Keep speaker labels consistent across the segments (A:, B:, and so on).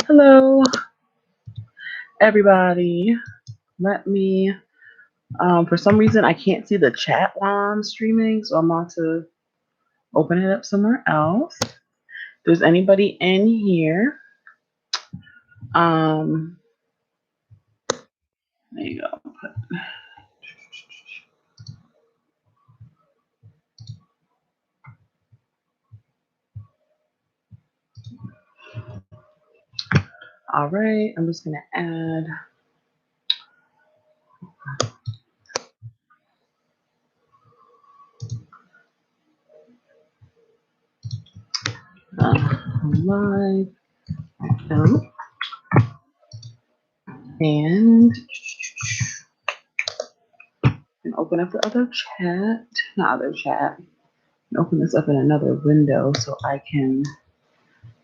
A: Hello, everybody. Let me, for some reason, I can't see the chat while I'm streaming, so I'm about to open it up somewhere else. If there's anybody in here, there you go. All right, I'm just going to add. Live and open up the other chat. Not other chat. Open this up in another window so I can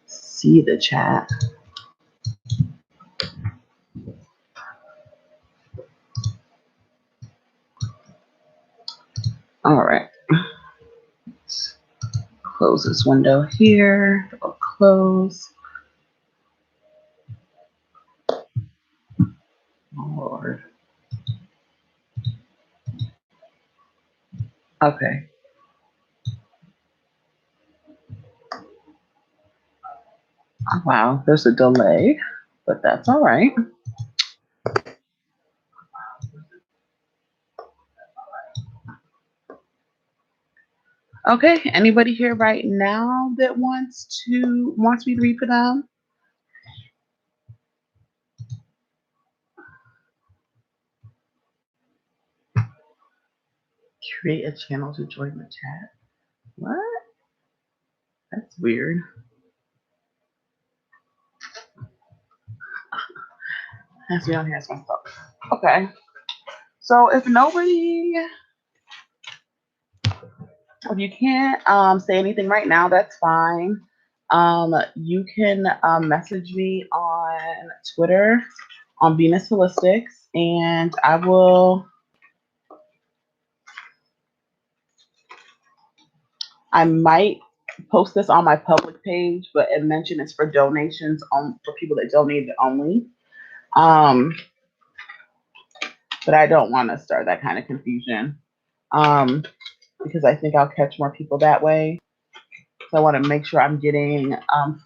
A: see the chat. All right. Let's close this window here. It'll close. Oh, Lord. Okay. Wow, there's a delay, but that's all right. Okay, anybody here right now that wants me to read for them? Create a channel to join the chat. What? That's weird. Has me on here as myself. Okay. So if you can't say anything right now, that's fine. You can message me on Twitter on Venus Holistics, and I might post this on my public page, but and mention it's for donations for people that donate only. But I don't want to start that kind of confusion because I think I'll catch more people that way. So I want to make sure I'm getting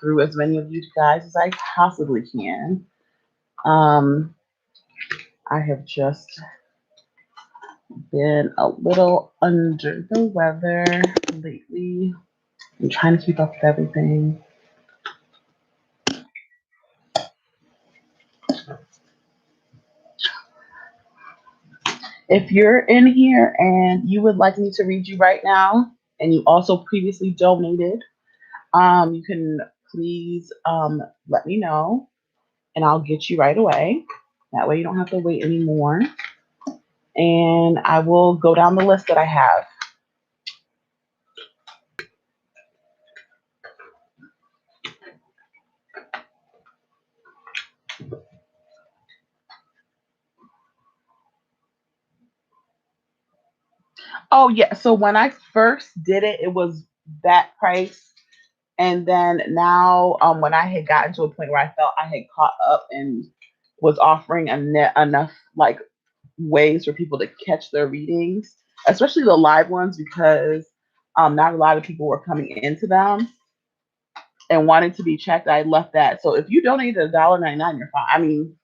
A: through as many of you guys as I possibly can. I have just been a little under the weather lately. I'm trying to keep up with everything. If you're in here and you would like me to read you right now, and you also previously donated, you can please let me know, and I'll get you right away. That way you don't have to wait anymore. And I will go down the list that I have. Oh, yeah. So when I first did it, it was that price. And then now, when I had gotten to a point where I felt I had caught up and was offering enough like ways for people to catch their readings, especially the live ones, because not a lot of people were coming into them and wanted to be checked. I left that. So if you donated $1.99, you're fine. I mean,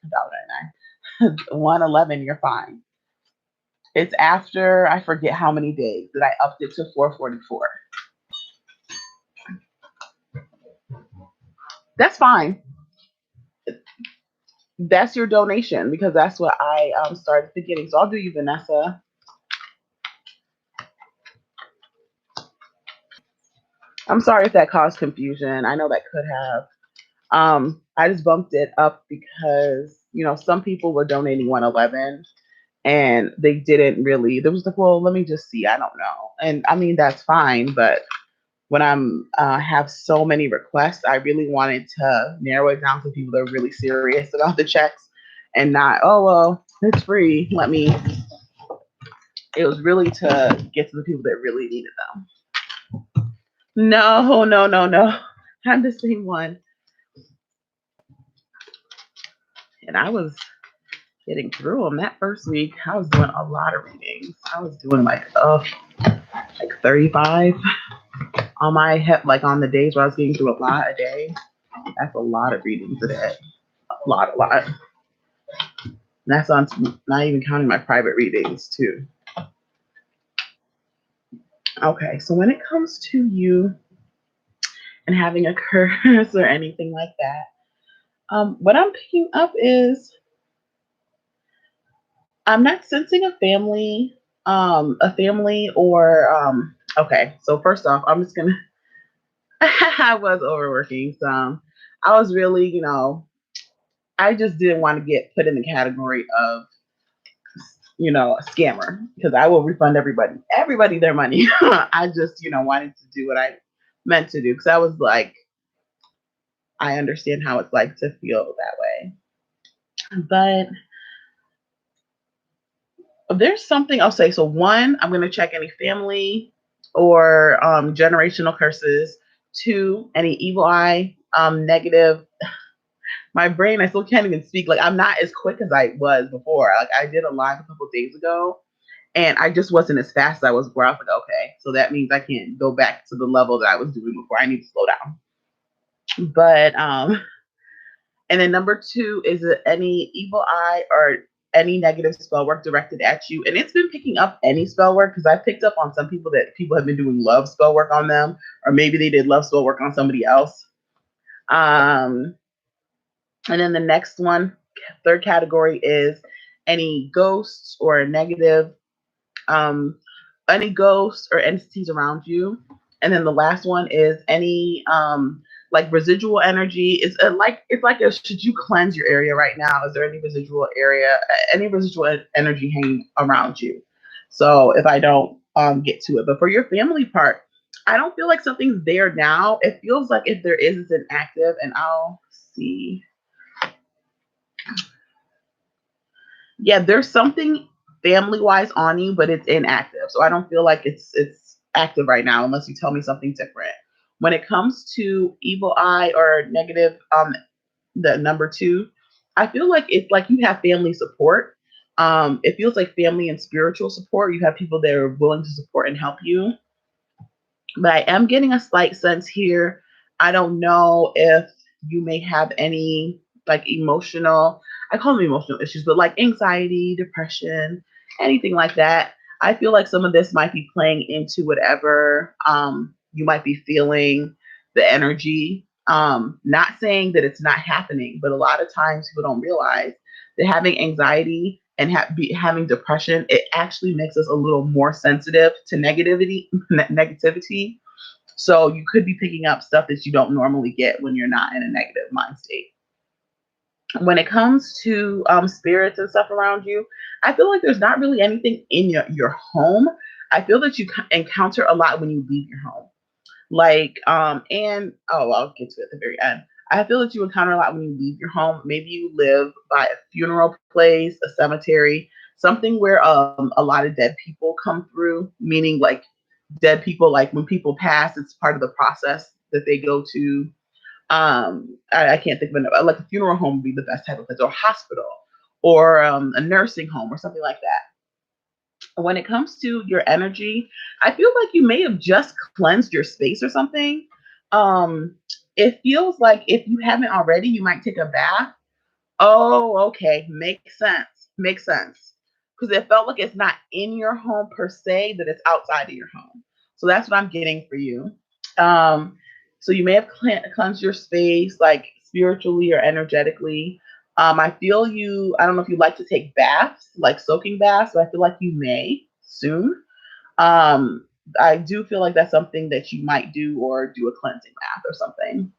A: $1.99, $1.11, you're fine. It's after I forget how many days that I upped it to $4.44. That's fine. That's your donation because that's what I started beginning. So I'll do you, Vanessa. I'm sorry if that caused confusion. I know that could have. I just bumped it up because some people were donating $1.11 and they didn't really. There was like, well, let me just see. I don't know, and I mean that's fine, but when I'm have so many requests, I really wanted to narrow it down to people that are really serious about the checks and not, oh, well, it's free. It was really to get to the people that really needed them. No. I'm the same one. And I was getting through them that first week. I was doing a lot of readings. I was doing like 35 on my head, like on the days where I was getting through a lot a day. That's a lot of readings a day. A lot. And that's on not even counting my private readings too. Okay, so when it comes to you and having a curse or anything like that, what I'm picking up is I'm not sensing a family, okay, so first off, I'm just gonna, I was overworking some. I was really, I just didn't want to get put in the category of, a scammer because I will refund everybody their money. I just, wanted to do what I meant to do because I was like, I understand how it's like to feel that way. But there's something I'll say. So one, I'm going to check any family or generational curses. Two, any evil eye, negative. My brain, I still can't even speak. Like I'm not as quick as I was before. Like I did a live a couple of days ago, and I just wasn't as fast as I was before. I was like, okay, so that means I can't go back to the level that I was doing before. I need to slow down. But and then number two is any evil eye or any negative spell work directed at you. And it's been picking up any spell work because I picked up on some people that people have been doing love spell work on them, or maybe they did love spell work on somebody else. And then the next one, third category is any ghosts or negative, any ghosts or entities around you. And then the last one is any like residual energy. It's like should you cleanse your area right now? Is there any residual energy hanging around you? So if I don't get to it, but for your family part, I don't feel like something's there now. It feels like if there is, it's inactive, and I'll see. Yeah, there's something family wise on you, but it's inactive. So I don't feel like it's active right now unless you tell me something different. When it comes to evil eye or negative, the number two, I feel like it's like you have family support. It feels like family and spiritual support. You have people that are willing to support and help you. But I am getting a slight sense here. I don't know if you may have any like emotional, I call them emotional issues, but like anxiety, depression, anything like that. I feel like some of this might be playing into whatever you might be feeling, the energy. Not saying that it's not happening, but a lot of times people don't realize that having anxiety and having depression, it actually makes us a little more sensitive to negativity. So you could be picking up stuff that you don't normally get when you're not in a negative mind state. When it comes to spirits and stuff around you, I feel like there's not really anything in your home. I feel that you encounter a lot when you leave your home. Like, and I'll get to it at the very end. I feel that you encounter a lot when you leave your home. Maybe you live by a funeral place, a cemetery, something where a lot of dead people come through, meaning like dead people, like when people pass, it's part of the process that they go to. I can't think of another, like a funeral home would be the best type of place, or hospital, or a nursing home, or something like that. When it comes to your energy, I feel like you may have just cleansed your space or something. It feels like if you haven't already, you might take a bath. Oh, okay. Makes sense. Makes sense. Because it felt like it's not in your home per se, that it's outside of your home. So that's what I'm getting for you. Um, so you may have cleansed your space, like spiritually or energetically. I feel you, I don't know if you like to take baths, like soaking baths, but I feel like you may soon. Um, I do feel like that's something that you might do, or do a cleansing bath or something.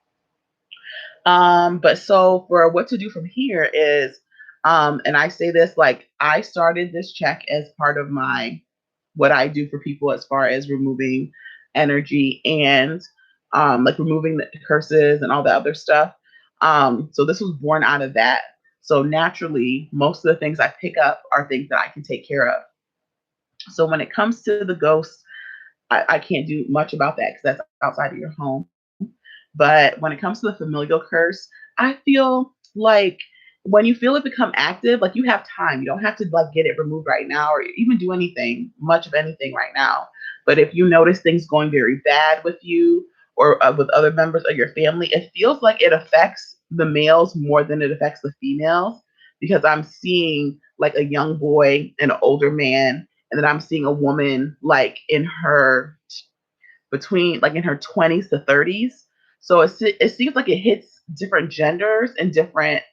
A: But so for what to do from here is, and I say this, like I started this check as part of what I do for people as far as removing energy and like removing the curses and all the other stuff. So this was born out of that. So naturally, most of the things I pick up are things that I can take care of. So when it comes to the ghosts, I can't do much about that because that's outside of your home. But when it comes to the familial curse, I feel like when you feel it become active, like you have time. You don't have to like get it removed right now or even do anything, much of anything right now. But if you notice things going very bad with you or with other members of your family, it feels like it affects the males more than it affects the females because I'm seeing like a young boy and an older man, and then I'm seeing a woman like in her between like in her 20s to 30s. So it seems like it hits different genders and different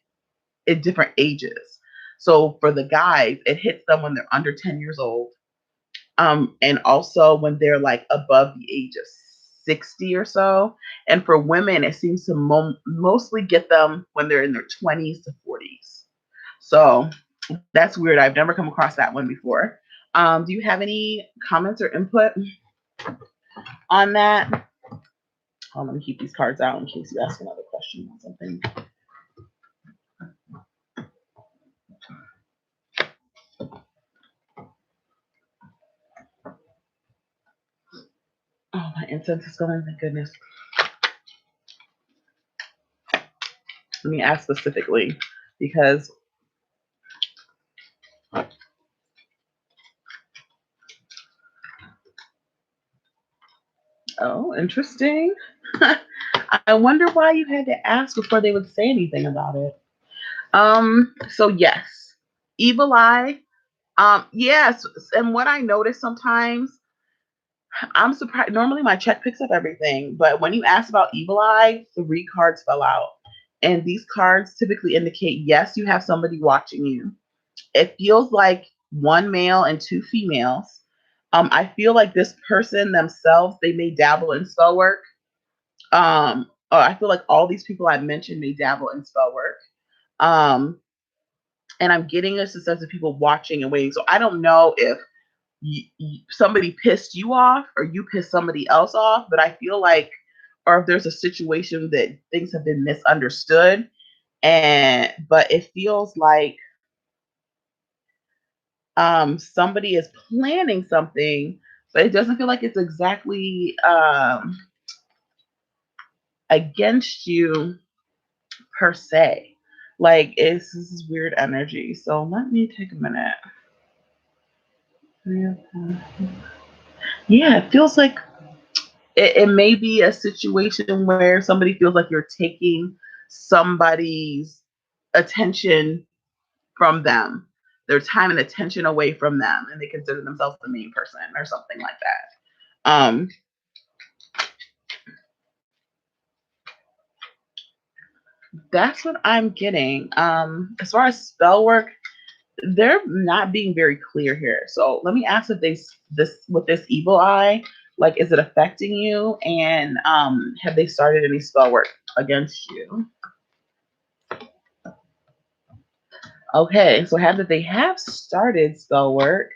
A: at different ages. So for the guys, it hits them when they're under 10 years old. And also when they're like above the age of 60 or so. And for women, it seems to mostly get them when they're in their 20s to 40s. So that's weird. I've never come across that one before. Do you have any comments or input on that? Oh, let me keep these cards out in case you ask another question on something. Oh, my incense is going, thank goodness. Let me ask specifically because oh, interesting. I wonder why you had to ask before they would say anything about it. So yes, evil eye. Yes, and what I notice sometimes, I'm surprised. Normally my check picks up everything, but when you ask about evil eye, 3 cards fell out. And these cards typically indicate yes, you have somebody watching you. It feels like 1 male and 2 females. I feel like this person themselves, they may dabble in spell work. I feel like all these people I mentioned may dabble in spell work. Um, and I'm getting a sense of people watching and waiting. So I don't know if somebody pissed you off or you pissed somebody else off, but I feel like, or if there's a situation that things have been misunderstood, but it feels like somebody is planning something, but it doesn't feel like it's exactly against you per se. Like this is weird energy. So let me take a minute. Yeah, it feels like it may be a situation where somebody feels like you're taking somebody's attention from them, their time and attention away from them, and they consider themselves the main person or something like that. That's what I'm getting. As far as spell work, they're not being very clear here. So let me ask if this with this evil eye, like, is it affecting you? And have they started any spell work against you? Okay, so they have started spell work,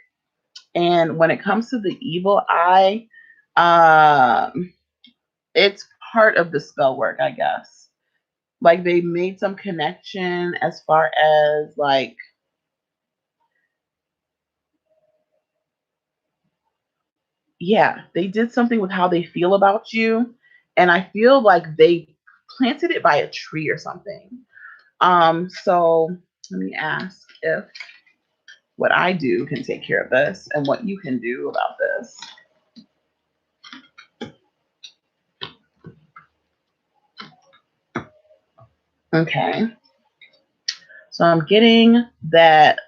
A: and when it comes to the evil eye, um, it's part of the spell work, I guess. Like they made some connection as far as like yeah, they did something with how they feel about you. And I feel like they planted it by a tree or something. So let me ask if what I do can take care of this and what you can do about this. Okay. So I'm getting that.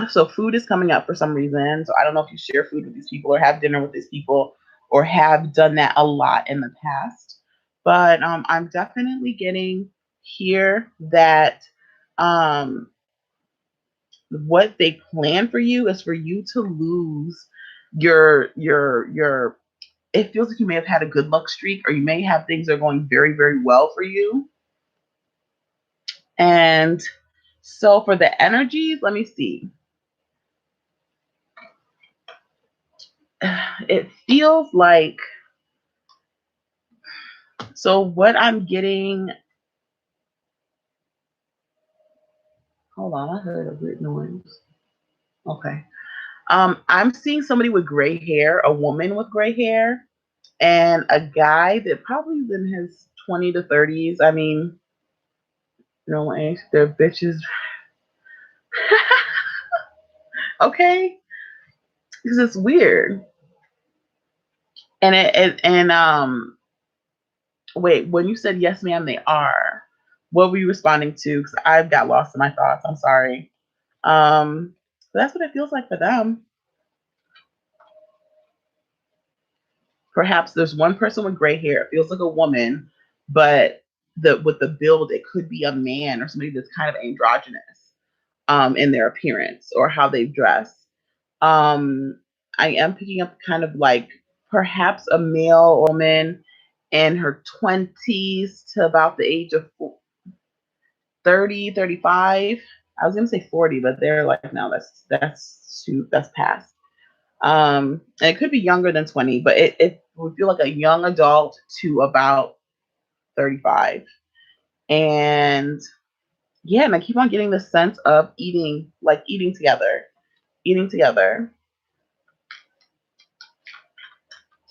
A: So food is coming up for some reason. So I don't know if you share food with these people or have dinner with these people or have done that a lot in the past. But I'm definitely getting here that um, what they plan for you is for you to lose your. It feels like you may have had a good luck streak, or you may have things that are going very, very well for you. And so for the energies, let me see. It feels like so what I'm getting. Hold on, I heard a weird noise. Okay. I'm seeing somebody with gray hair, a woman with gray hair, and a guy that probably is in his 20 to 30s. I mean, No age. They're bitches. Okay, because it's weird. And wait, when you said yes, ma'am, they are. What were you responding to? Because I've got lost in my thoughts. I'm sorry. That's what it feels like for them. Perhaps there's one person with gray hair. It feels like a woman, but with the build, it could be a man or somebody that's kind of androgynous in their appearance or how they dress. I am picking up kind of like perhaps a male woman in her 20s to about the age of 30, 35. I was gonna say 40, but they're like, no, that's past. And it could be younger than 20, but it would feel like a young adult to about 35. And yeah, and I keep on getting the sense of eating together, eating together.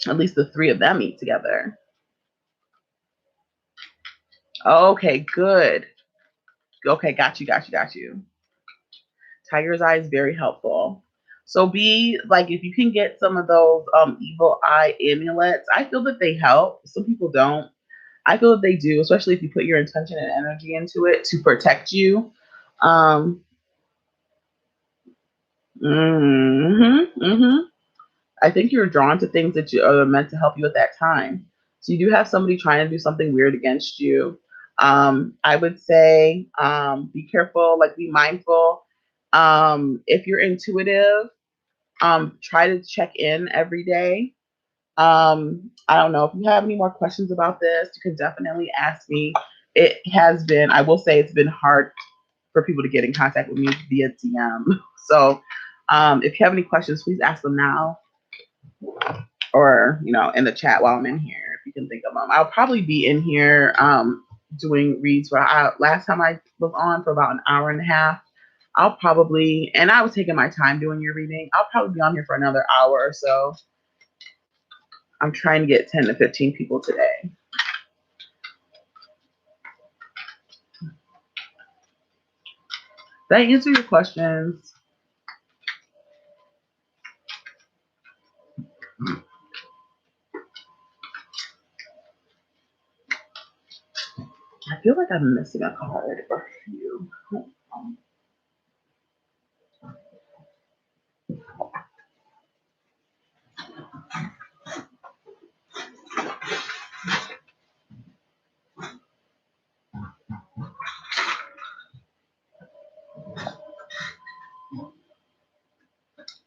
A: At least the three of them eat together. Okay, good. Okay, got you. Tiger's eye is very helpful. So be like, if you can get some of those evil eye amulets, I feel that they help. Some people don't. I feel that they do, especially if you put your intention and energy into it to protect you. Um, mm-hmm. I think you're drawn to things that you are meant to help you at that time. So you do have somebody trying to do something weird against you. I would say be careful, like be mindful. If you're intuitive, try to check in every day. I don't know if you have any more questions about this, you can definitely ask me. I will say it's been hard for people to get in contact with me via DM. So if you have any questions, please ask them now or, in the chat while I'm in here, if you can think of them. I'll probably be in here doing reads last time I was on for about an hour and a half. And I was taking my time doing your reading. I'll probably be on here for another hour or so. I'm trying to get 10 to 15 people today. Did I answer your questions? I feel like I'm missing a card or a few.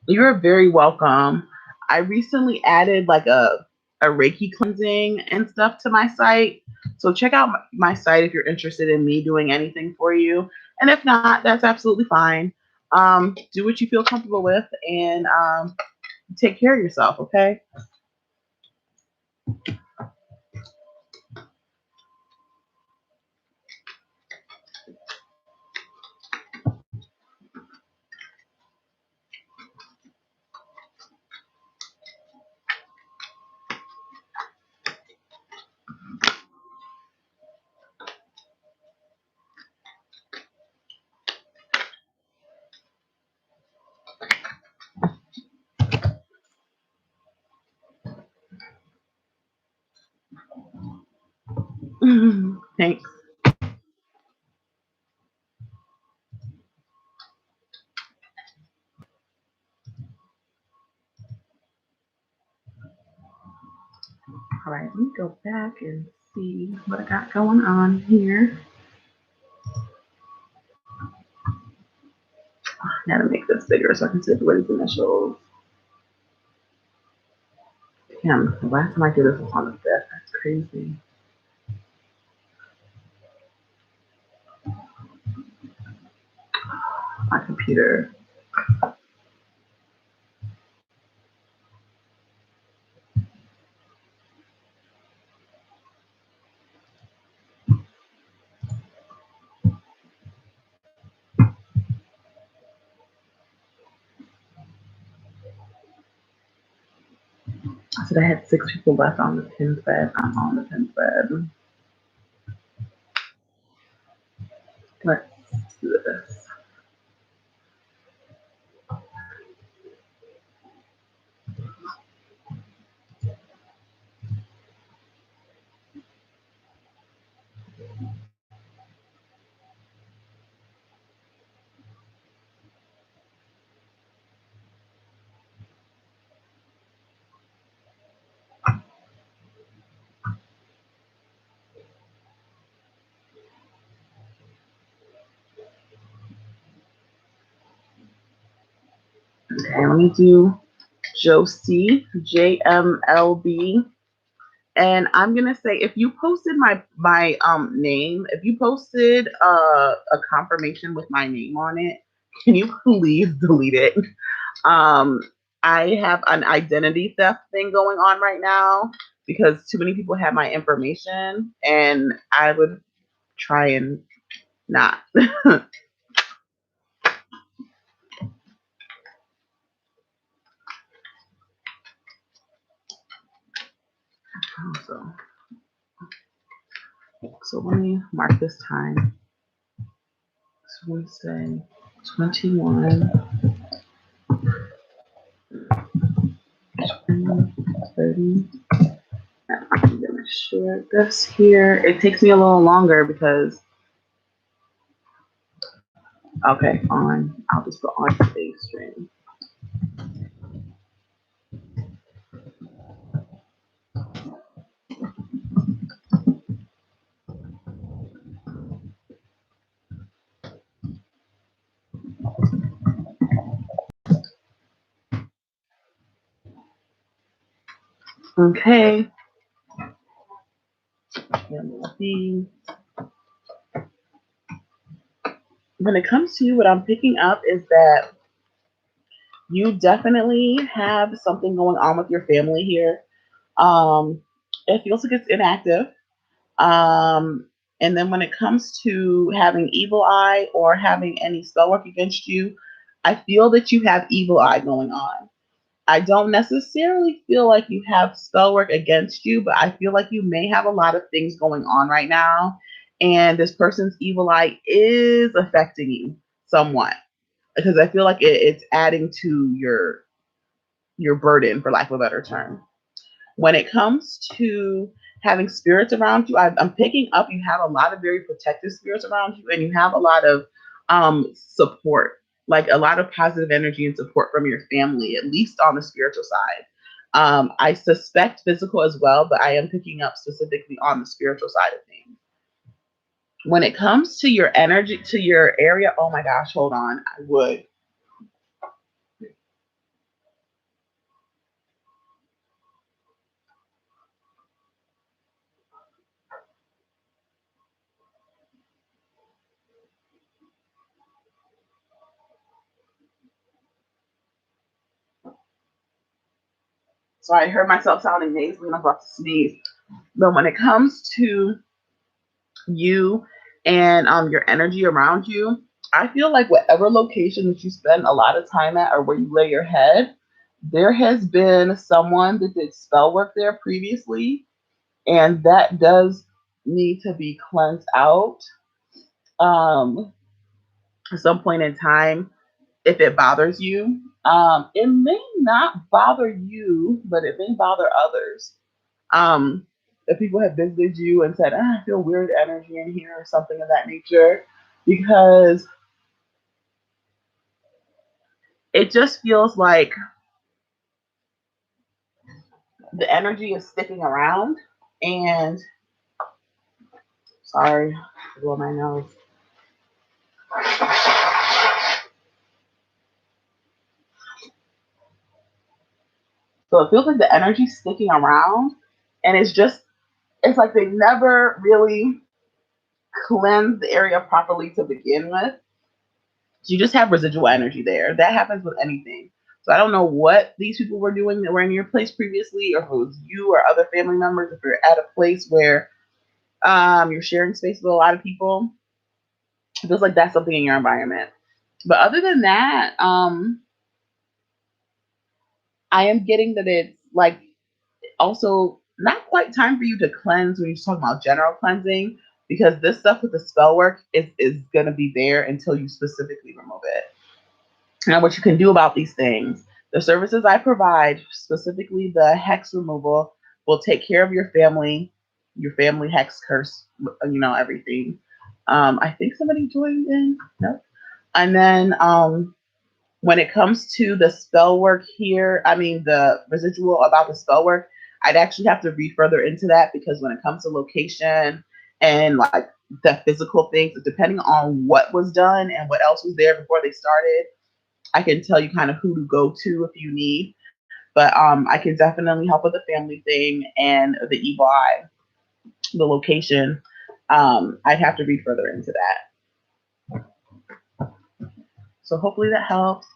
A: You're very welcome. I recently added like a Reiki cleansing and stuff to my site. So check out my site if you're interested in me doing anything for you. And if not, that's absolutely fine. Do what you feel comfortable with and take care of yourself, okay? Thanks. All right, let me go back and see what I got going on here. I gotta make this bigger so I can see everybody's initials. Damn, the last time I did this was on the 5th. That's crazy. My computer. I said I had 6 people left on the pin thread. I'm on the pin thread. Let's do this. Okay, let me do Josie, JMLB. And I'm gonna say, if you posted my name, if you posted a confirmation with my name on it, can you please delete it? Um, I have an identity theft thing going on right now because too many people have my information, and I would try and not. so, so let me mark this time. It's Wednesday, 21, 30. I'm gonna share this here. It takes me a little longer because, okay, I'll just go on today's stream. Okay. When it comes to you, what I'm picking up is that you definitely have something going on with your family here. It feels like it's inactive. Um, and then when it comes to having evil eye or having any spell work against you, I feel that you have evil eye going on. I don't necessarily feel like you have spell work against you, but I feel like you may have a lot of things going on right now. And this person's evil eye is affecting you somewhat because I feel like it's adding to your burden, for lack of a better term. When it comes to having spirits around you, I'm picking up you have a lot of very protective spirits around you, and you have a lot of support, like a lot of positive energy and support from your family, at least on the spiritual side. I suspect physical as well, but I am picking up specifically on the spiritual side of things. When it comes to your energy, to your area, oh my gosh, hold on, I would. So I heard myself sounding nasally and I'm about to sneeze. But when it comes to you and your energy around you, I feel like whatever location that you spend a lot of time at or where you lay your head, there has been someone that did spell work there previously, and that does need to be cleansed out at some point in time if it bothers you. It may not bother you, but it may bother others. If people have visited you and said, I feel weird energy in here or something of that nature, because it just feels like the energy is sticking around. And sorry, blow my nose. So it feels like the energy's sticking around, and it's like they never really cleansed the area properly to begin with. So you just have residual energy there. That happens with anything. So I don't know what these people were doing that were in your place previously, or if it was you or other family members. If you're at a place where you're sharing space with a lot of people, it feels like that's something in your environment. But other than that, I am getting that it's like also not quite time for you to cleanse when you're talking about general cleansing, because this stuff with the spell work is going to be there until you specifically remove it. Now, what you can do about these things, the services I provide, specifically the hex removal, will take care of your family hex curse, everything. I think somebody joined in. No. And then when it comes to the spell work here, I mean, the residual about the spell work, I'd actually have to read further into that, because when it comes to location and like the physical things, depending on what was done and what else was there before they started, I can tell you kind of who to go to if you need. But I can definitely help with the family thing and the evil eye, the location. I'd have to read further into that. So hopefully that helps.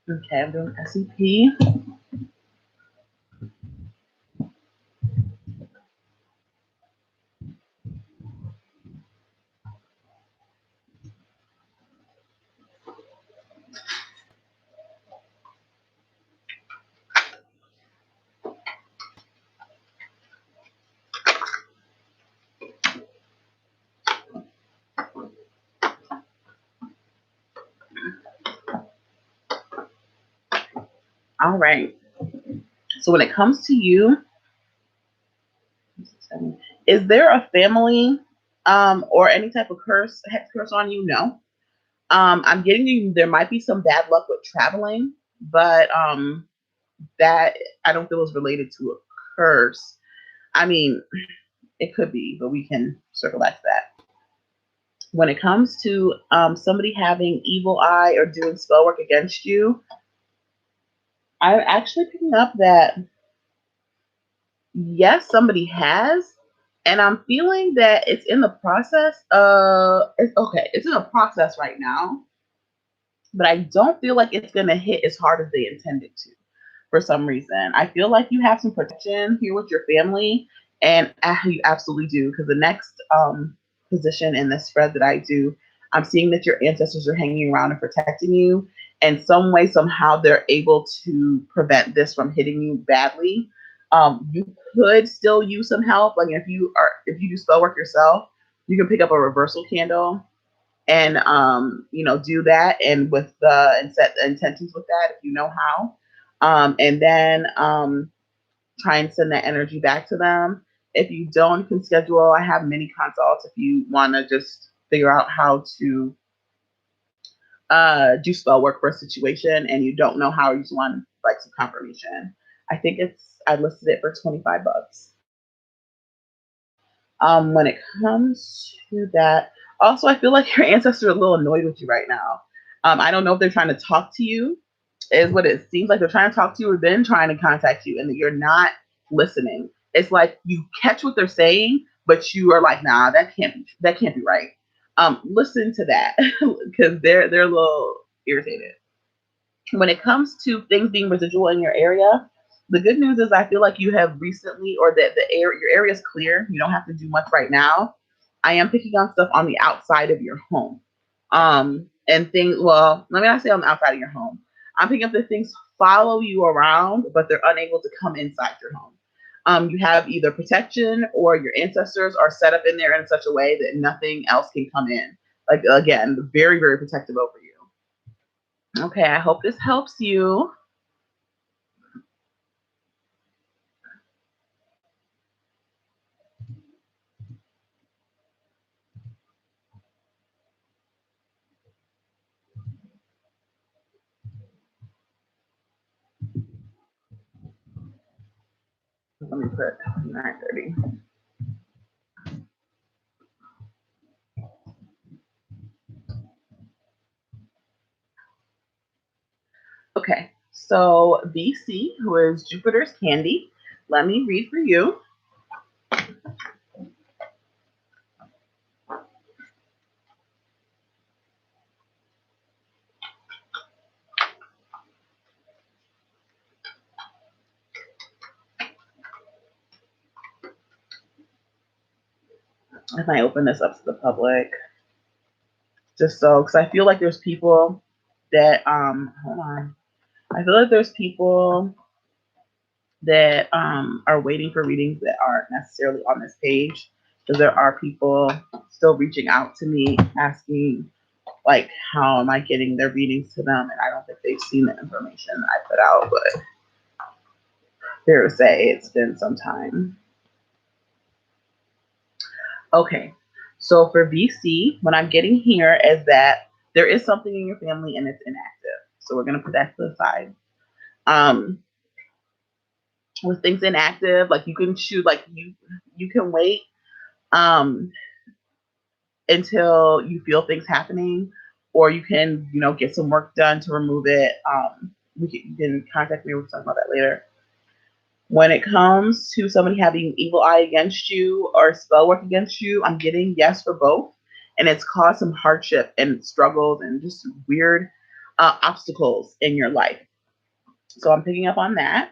A: Okay, I'm doing SEP. All right. So when it comes to you, is there a family or any type of hex curse on you? No. I'm getting you, there might be some bad luck with traveling, but that I don't feel is related to a curse. I mean, it could be, but we can circle back to that. When it comes to somebody having evil eye or doing spell work against you, I'm actually picking up that yes, somebody has, and I'm feeling that it's in the process. It's in a process right now, but I don't feel like it's gonna hit as hard as they intended to. For some reason, I feel like you have some protection here with your family, and you absolutely do. Because the next position in this spread that I do, I'm seeing that your ancestors are hanging around and protecting you. In some way, somehow, they're able to prevent this from hitting you badly. You could still use some help. Like if you do spell work yourself, you can pick up a reversal candle and do that, and with and set the intentions with that if you know how, and then try and send that energy back to them. If you don't, you can schedule. I have mini consults if you want to just figure out how to do spell work for a situation and you don't know how, you just want like some confirmation. I listed it for $25. When it comes to that, also I feel like your ancestors are a little annoyed with you right now. I don't know if they're trying to talk to you, is what it seems like. They're trying to talk to you or then trying to contact you, and that you're not listening. It's like you catch what they're saying, but you are like, nah, that can't be right. Listen to that because they're a little irritated. When it comes to things being residual in your area, the good news is I feel like you have recently, or that your area is clear. You don't have to do much right now. I am picking on stuff on the outside of your home. And things, well, let me not say on the outside of your home. I'm picking up that things follow you around, but they're unable to come inside your home. You have either protection or your ancestors are set up in there in such a way that nothing else can come in. Like, again, very, very protective over you. Okay, I hope this helps you. Let me put 9:30. Okay, so BC, who is Jupiter's candy, let me read for you. If I open this up to the public, just so, because I feel like there's people that hold on. I feel like there's people that are waiting for readings that aren't necessarily on this page, because there are people still reaching out to me asking like how am I getting their readings to them, and I don't think they've seen the information I put out, but fair to say it's been some time. Okay, so for VC, what I'm getting here is that there is something in your family and it's inactive. So we're gonna put that to the side. With things inactive, like you can choose, like you can wait until you feel things happening, or you can, get some work done to remove it. You can contact me. We'll talk about that later. When it comes to somebody having evil eye against you or spell work against you, I'm getting yes for both. And it's caused some hardship and struggles and just weird obstacles in your life. So I'm picking up on that.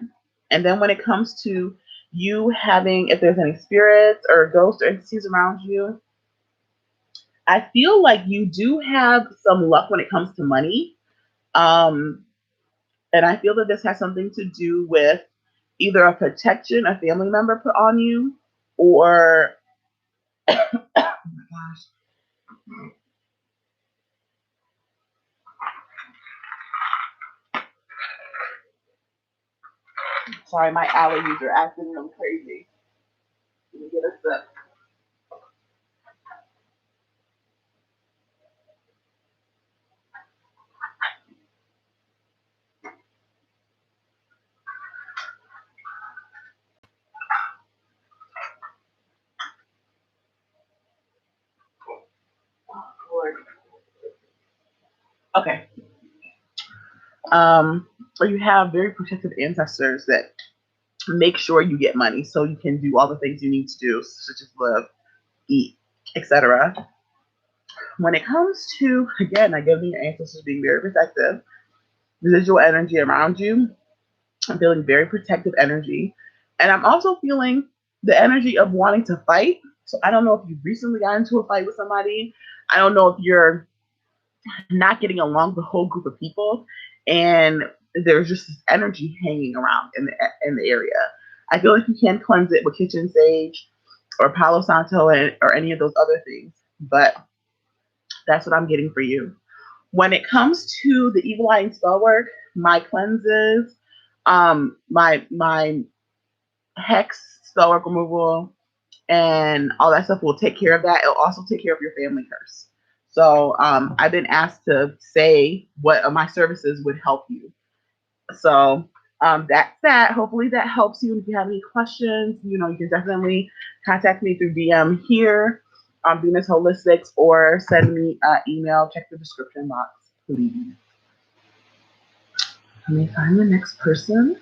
A: And then when it comes to you having, if there's any spirits or ghosts or entities around you, I feel like you do have some luck when it comes to money. And I feel that this has something to do with either a protection a family member put on you, or oh my gosh. Sorry, my allergies are acting really crazy. Let me get a sip. Oh, Lord. Okay. Or you have very protective ancestors that make sure you get money so you can do all the things you need to do, such as live, eat, etc. When it comes to, again, I give your ancestors being very protective, residual energy around you, I'm feeling very protective energy. And I'm also feeling the energy of wanting to fight. So I don't know if you recently got into a fight with somebody. I don't know if you're not getting along with a whole group of people, and there's just this energy hanging around in the area. I feel like you can cleanse it with kitchen sage or Palo Santo or any of those other things, but that's what I'm getting for you. When it comes to the evil eye and spell work, my cleanses, my hex spell work removal and all that stuff will take care of that. It'll also take care of your family curse. So I've been asked to say what of my services would help you. So that's that. Hopefully that helps you. If you have any questions, you can definitely contact me through DM here on Venus Holistics, or send me an email. Check the description box, please. Let me find the next person.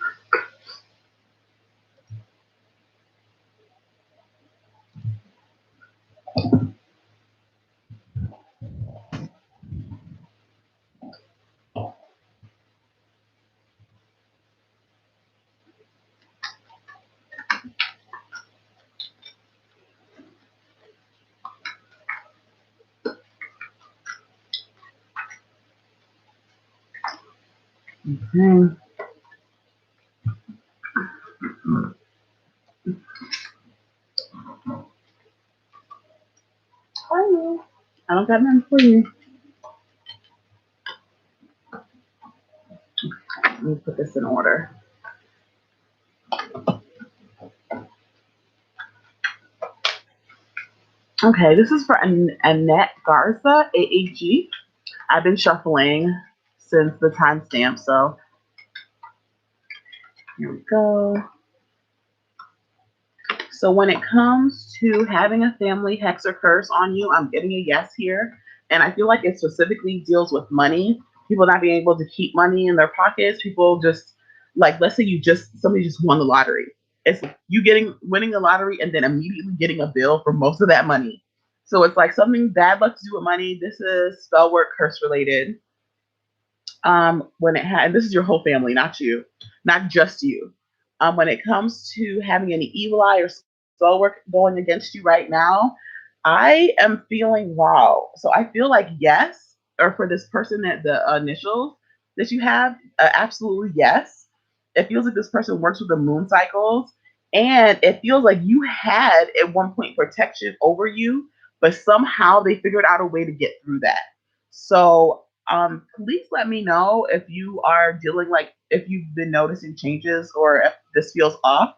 A: Okay. Hi. I don't got nothing for you. Let me put this in order. Okay, this is for Annette Garza, AAG. I've been shuffling since the timestamp, so here we go. So when it comes to having a family hex or curse on you, I'm getting a yes here. And I feel like it specifically deals with money. People not being able to keep money in their pockets. People just, like, let's say somebody just won the lottery. It's you winning the lottery and then immediately getting a bill for most of that money. So it's like something bad luck to do with money. This is spell work curse related. This is your whole family, not you, not just you. When it comes to having any evil eye or spell work going against you right now, I am feeling wow. So I feel like yes, or for this person, that the initials that you have, absolutely yes. It feels like this person works with the moon cycles, and it feels like you had at one point protection over you, but somehow they figured out a way to get through that. So please let me know if you are dealing, like if you've been noticing changes or if this feels off,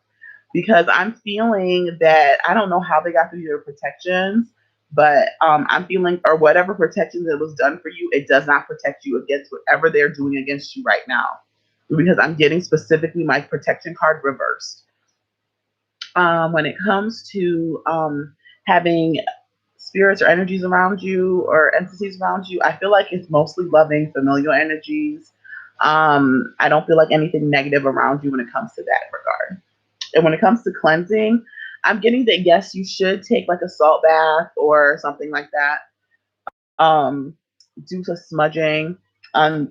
A: because I'm feeling that I don't know how they got through your protections, but I'm feeling, or whatever protection that was done for you, it does not protect you against whatever they're doing against you right now. Because I'm getting specifically my protection card reversed. When it comes to having spirits or energies around you or entities around you, I feel like it's mostly loving, familial energies. I don't feel like anything negative around you when it comes to that regard. And when it comes to cleansing, I'm getting that yes, you should take like a salt bath or something like that. Um, do some smudging.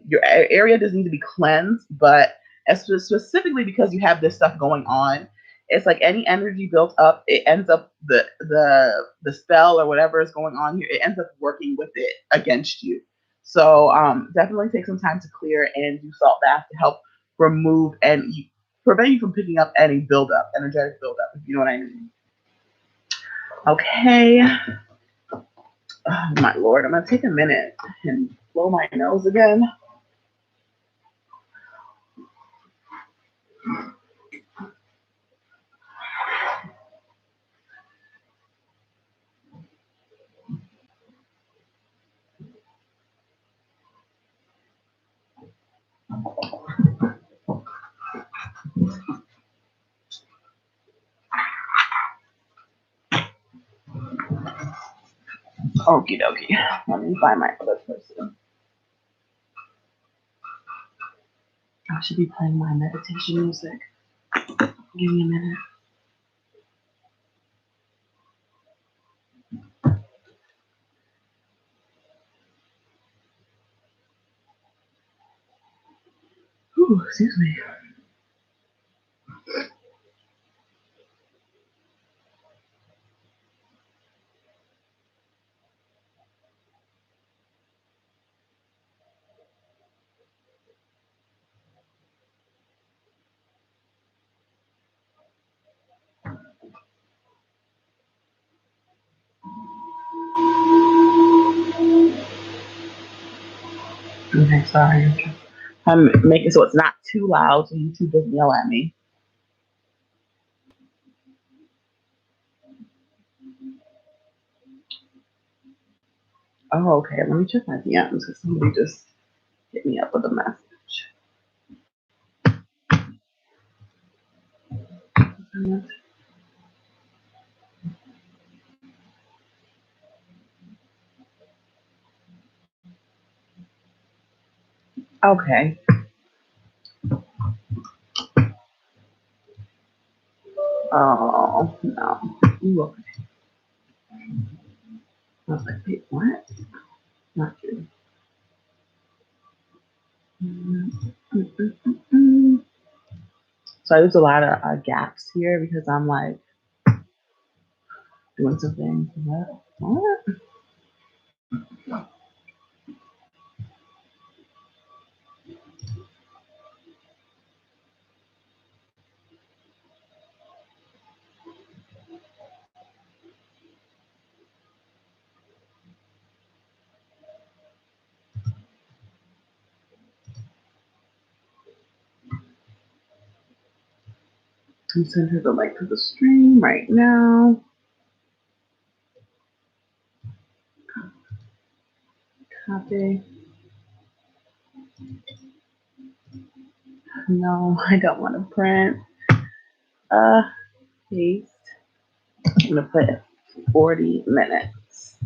A: Your area doesn't need to be cleansed, but specifically because you have this stuff going on, it's like any energy built up, it ends up the spell or whatever is going on here, it ends up working with it against you. So definitely take some time to clear and do salt bath to help remove and prevent you from picking up any buildup, energetic buildup, if you know what I mean. Okay. Oh my lord, I'm gonna take a minute and blow my nose again. Okie dokie. Let me find my other person. I should be playing my meditation music. Give me a minute. Ooh, excuse me. Okay, sorry. I'm making so it's not too loud so YouTube doesn't yell at me. Oh, okay. Let me check my DMs because somebody just hit me up with a message. Okay. Oh no. Ooh, okay. I was like, wait, what? Not you. So there's a lot of gaps here because I'm like doing some things. What? I'm sending her the link to the stream right now. Copy. No, I don't want to print. Paste. I'm gonna put 40 minutes.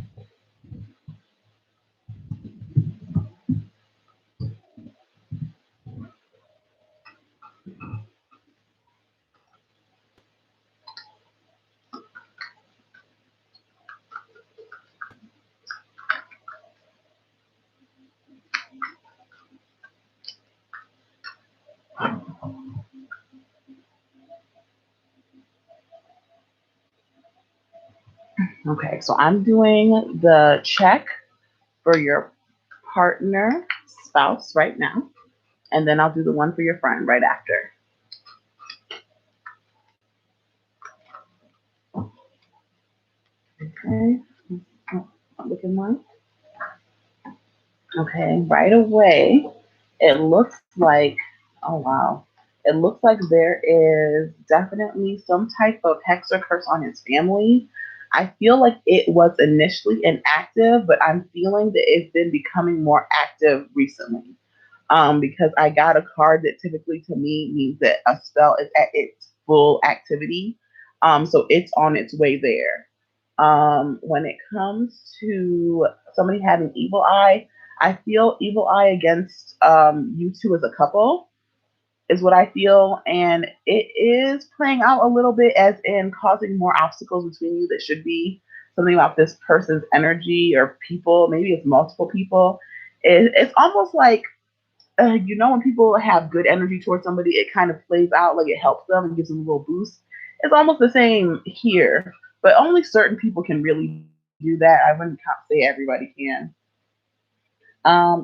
A: Okay, so I'm doing the check for your partner, spouse right now, and then I'll do the one for your friend right after. Okay. Looking like. Okay, right away, it looks like, oh wow, it looks like there is definitely some type of hex or curse on his family. I feel like it was initially inactive, but I'm feeling that it's been becoming more active recently. Because I got a card that typically to me means that a spell is at its full activity. So it's on its way there. When it comes to somebody having evil eye, I feel evil eye against you two as a couple is what I feel, and it is playing out a little bit as in causing more obstacles between you that should be something about this person's energy or people. Maybe it's multiple people. It's almost like when people have good energy towards somebody, it kind of plays out like it helps them and gives them a little boost. It's almost the same here, but only certain people can really do that. I wouldn't say everybody can.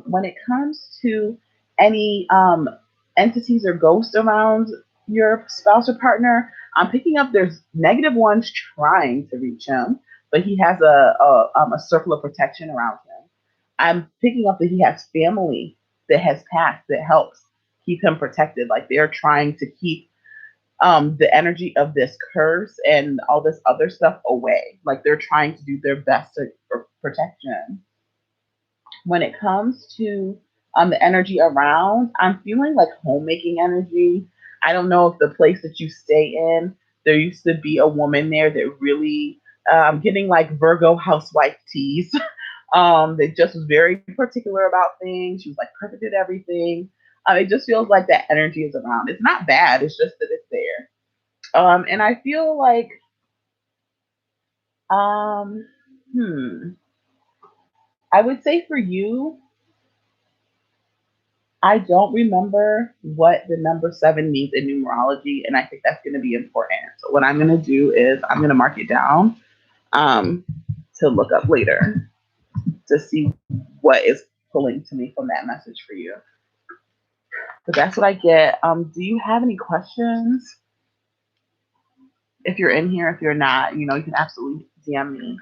A: When it comes to any entities or ghosts around your spouse or partner, I'm picking up there's negative ones trying to reach him, but he has a circle of protection around him. I'm picking up that he has family that has passed that helps keep him protected. Like they're trying to keep the energy of this curse and all this other stuff away. Like they're trying to do their best for protection. When it comes to the energy around, I'm feeling like homemaking energy. I don't know if the place that you stay in, there used to be a woman there that really, I'm getting like Virgo housewife teas. That just was very particular about things. She was like perfect at everything. It just feels like that energy is around. It's not bad. It's just that it's there. And I feel like, um, I would say for you, I don't remember what the number 7 means in numerology, and I think that's going to be important. So what I'm going to do is I'm going to mark it down um, to look up later to see what is pulling to me from that message for you. But that's what I get. Do you have any questions? If you're in here, if you're not, you can absolutely DM me.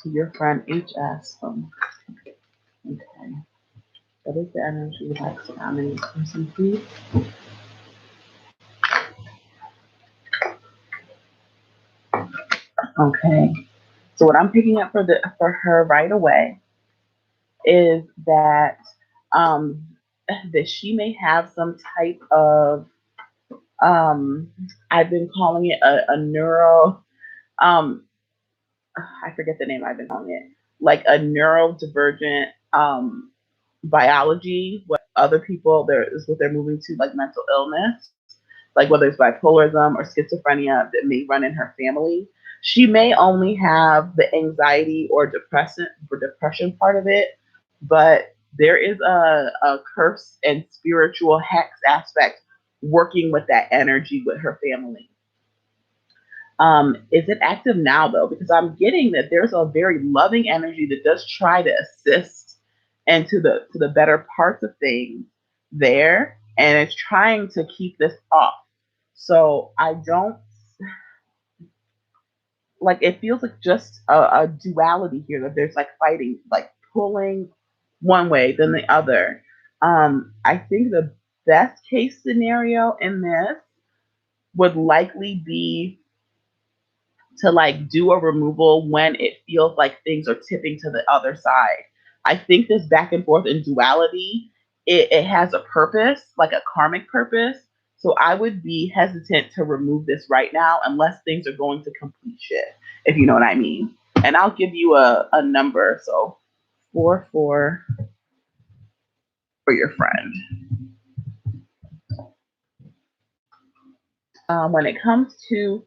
A: So your friend HS. Okay. What is the energy like surrounding this person, please? Okay. So what I'm picking up for her right away is that um that she may have some type of I've been calling it a neuro um I forget the name I've been calling it, like a neurodivergent biology, what other people there is what they're moving to, like mental illness, like whether it's bipolarism or schizophrenia that may run in her family. She may only have the anxiety or depression part of it, but there is a curse and spiritual hex aspect working with that energy with her family. Is it active now though? Because I'm getting that there's a very loving energy that does try to assist and to the better parts of things there, and it's trying to keep this off. So I don't like it feels like just a duality here that there's like fighting, like pulling one way then the other. I think the best case scenario in this would likely be to like do a removal when it feels like things are tipping to the other side. I think this back and forth in duality, it has a purpose, like a karmic purpose. So I would be hesitant to remove this right now unless things are going to complete shit, if you know what I mean. And I'll give you a number. So 4 4 for your friend. When it comes to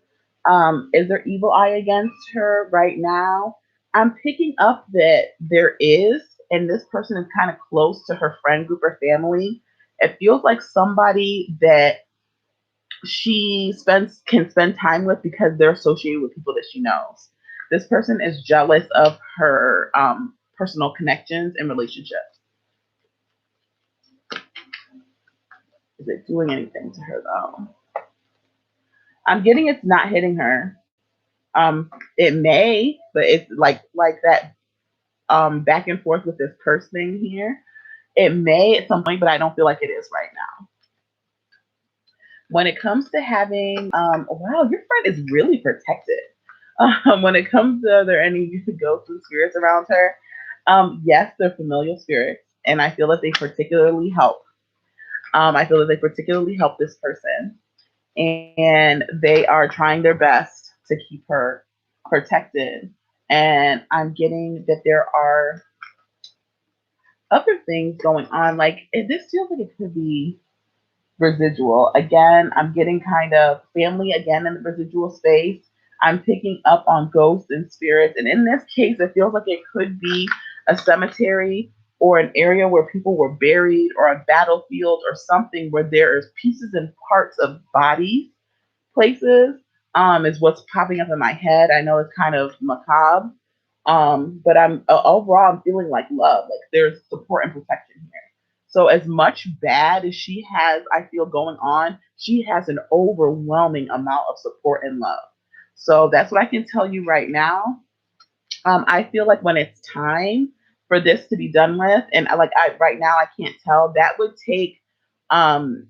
A: is there evil eye against her right now? I'm picking up that there is, and this person is kind of close to her friend group or family. It feels like somebody that she can spend time with because they're associated with people that she knows. This person is jealous of her personal connections and relationships. Is it doing anything to her though? I'm getting it's not hitting her. It may, but it's like that back and forth with this purse thing here. It may at some point, but I don't feel like it is right now. When it comes to having, wow, your friend is really protected. When it comes to are there any ghosts and spirits around her? Yes, they're familial spirits, and I feel that they particularly help. I feel that they particularly help this person, and they are trying their best to keep her protected. And I'm getting that there are other things going on. Like this feels like it could be residual. Again, I'm getting kind of family again in the residual space. I'm picking up on ghosts and spirits. And in this case, it feels like it could be a cemetery or an area where people were buried or a battlefield or something where there is pieces and parts of bodies places, is what's popping up in my head. I know it's kind of macabre, but I'm overall I'm feeling like love, like there's support and protection here. So as much bad as she has, I feel going on, she has an overwhelming amount of support and love. So that's what I can tell you right now. I feel like when it's time for this to be done with, and I right now I can't tell. That would take um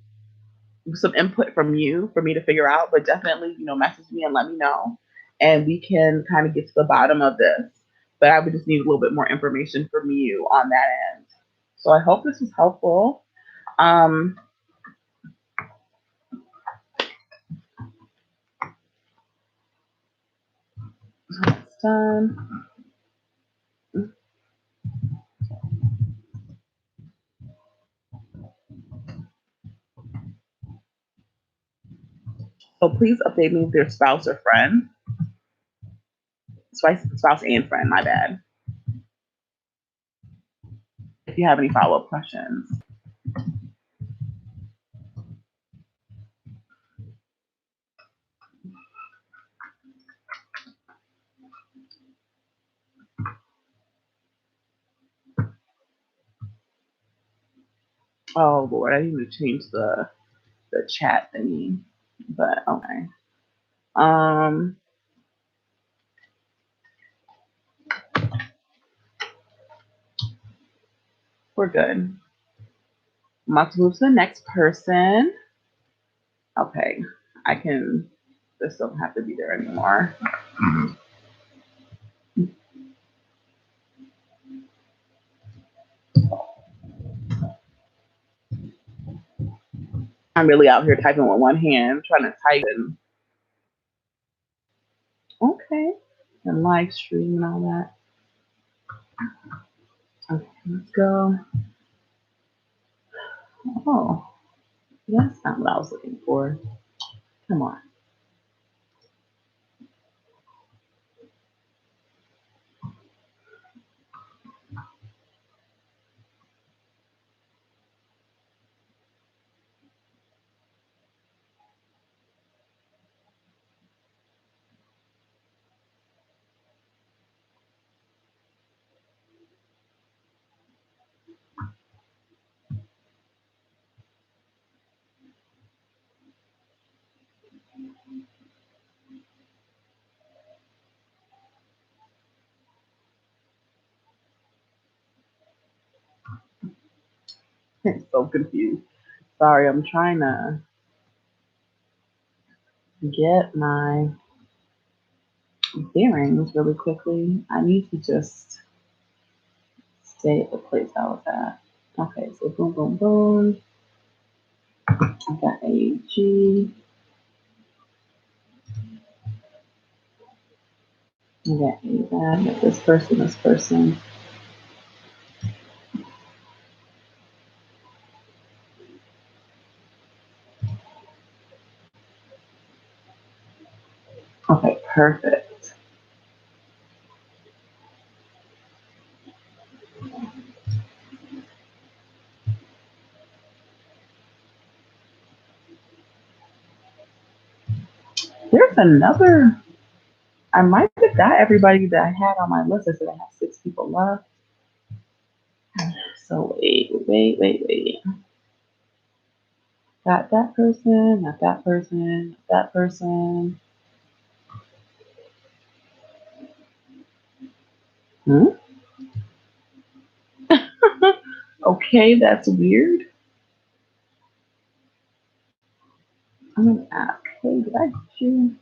A: some input from you for me to figure out, but definitely, message me and let me know. And we can kind of get to the bottom of this. But I would just need a little bit more information from you on that end. So I hope this was helpful. Um, that's done. So please update me with your spouse or friend. Spouse and friend, my bad. If you have any follow-up questions. Oh Lord, I need to change the chat thingy. But okay. Um we're good. I'm about to move to the next person. Okay, this don't have to be there anymore. I'm really out here typing with one hand, trying to type and okay, and live stream and all that. Okay, let's go. Oh, that's not what I was looking for. Come on. I'm so confused. Sorry, I'm trying to get my bearings really quickly. I need to just stay at the place I was at. Okay, so boom, boom, boom. I got AG. I got AG. I got this person, this person. Okay, perfect. There's another. I might have got everybody that I had on my list. I said I have 6 people left. So wait. Got that person, not that person, not that person. Hmm? Okay, that's weird. I'm gonna ask, hey, did I get you?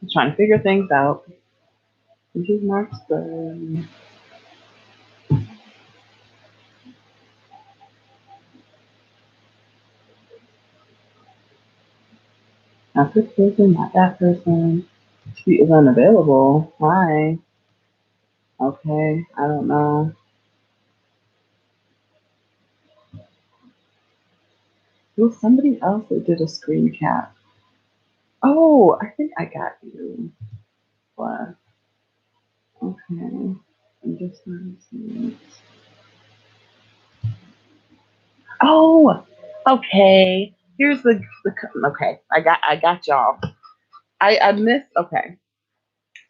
A: I'm trying to figure things out. This is Mark's birthday. Not this person, not that person. She is unavailable. Why? Okay, I don't know. There was somebody else that did a screen cap. Oh, I think I got you. What? Okay. I'm just trying to see. Oh, okay. Here's the okay. I got y'all. I missed. Okay,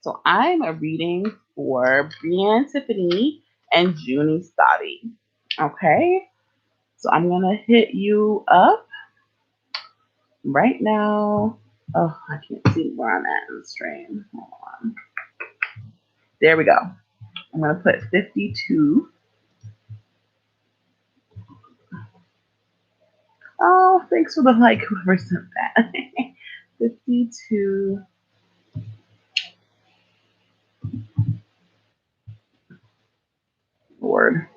A: so I'm a reading for Brianne Tiffany and Junie Stotty. Okay, so I'm gonna hit you up right now. Oh, I can't see where I'm at in the stream. Hold on. There we go. I'm gonna put 52. Oh, thanks for the like, whoever sent that. 52. Lord.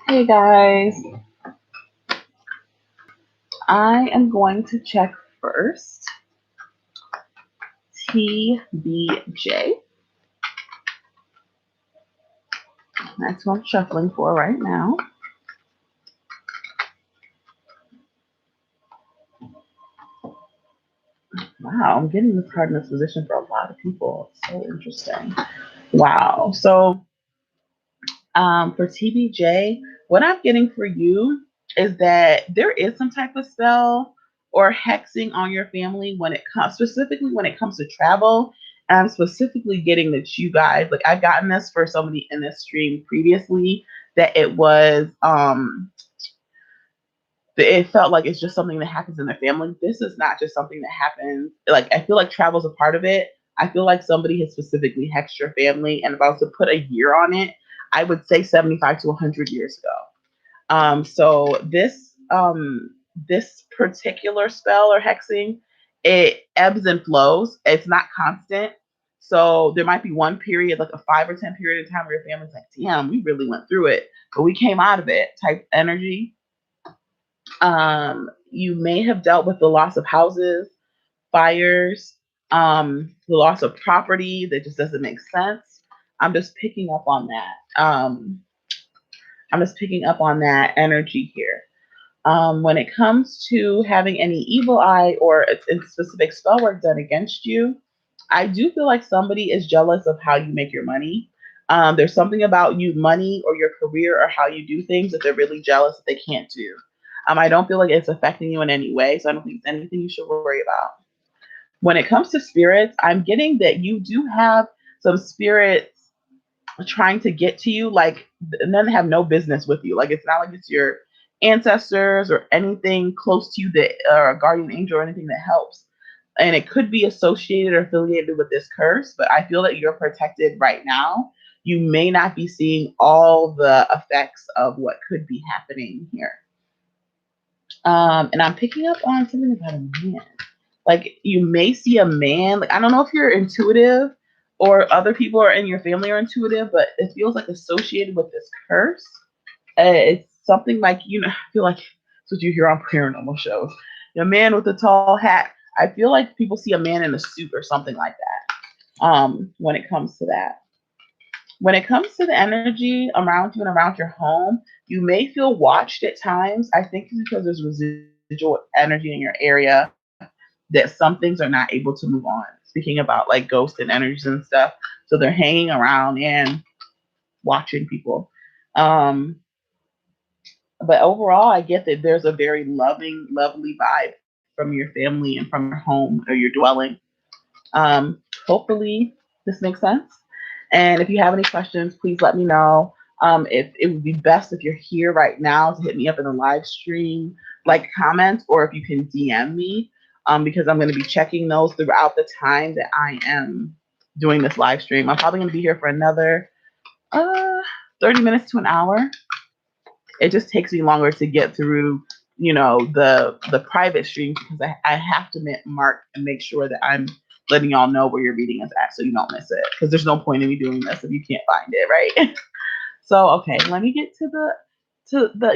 A: Hey guys, I am going to check first. TBJ. That's what I'm shuffling for right now. Wow, I'm getting this card in this position for a lot of people. It's so interesting. Wow. So for TBJ, what I'm getting for you is that there is some type of spell or hexing on your family when it comes, specifically when it comes to travel. And I'm specifically getting that you guys, like I've gotten this for somebody in this stream previously, that it was it felt like it's just something that happens in the family. This is not just something that happens. Like I feel like travel's a part of it. I feel like somebody has specifically hexed your family, and if I was to put a year on it, I would say 75 to 100 years ago. So this particular spell or hexing, it ebbs and flows. It's not constant. So there might be one period, like a 5 or 10 period of time where your family's like, damn, we really went through it, but we came out of it type energy. You may have dealt with the loss of houses, fires, the loss of property that just doesn't make sense. I'm just picking up on that. I'm just picking up on that energy here. When it comes to having any evil eye or a specific spell work done against you, I do feel like somebody is jealous of how you make your money. There's something about you, money or your career or how you do things that they're really jealous that they can't do. I don't feel like it's affecting you in any way, so I don't think it's anything you should worry about. When it comes to spirits, I'm getting that you do have some spirits trying to get to you, like, and then they have no business with you. Like, it's not like it's your ancestors or anything close to you that, or a guardian angel or anything that helps. And it could be associated or affiliated with this curse, but I feel that you're protected right now. You may not be seeing all the effects of what could be happening here. And I'm picking up on something about a man. Like, you may see a man. Like, I don't know if you're intuitive or other people are in your family are intuitive, but it feels like associated with this curse. It's something like, I feel like it's what you hear on paranormal shows. A man with a tall hat. I feel like people see a man in a suit or something like that. When it comes to that. When it comes to the energy around you and around your home, you may feel watched at times. I think it's because there's residual energy in your area that some things are not able to move on. Speaking about like ghosts and energies and stuff. So they're hanging around and watching people. But overall, I get that there's a very loving, lovely vibe from your family and from your home or your dwelling. Hopefully, this makes sense. And if you have any questions, please let me know. If it would be best if you're here right now to hit me up in the live stream, like comments, or if you can DM me, because I'm going to be checking those throughout the time that I am doing this live stream. I'm probably going to be here for another 30 minutes to an hour. It just takes me longer to get through, the private streams because I have to mark and make sure that I'm letting y'all know where your reading is at so you don't miss it. Because there's no point in me doing this if you can't find it, right? So okay, let me get to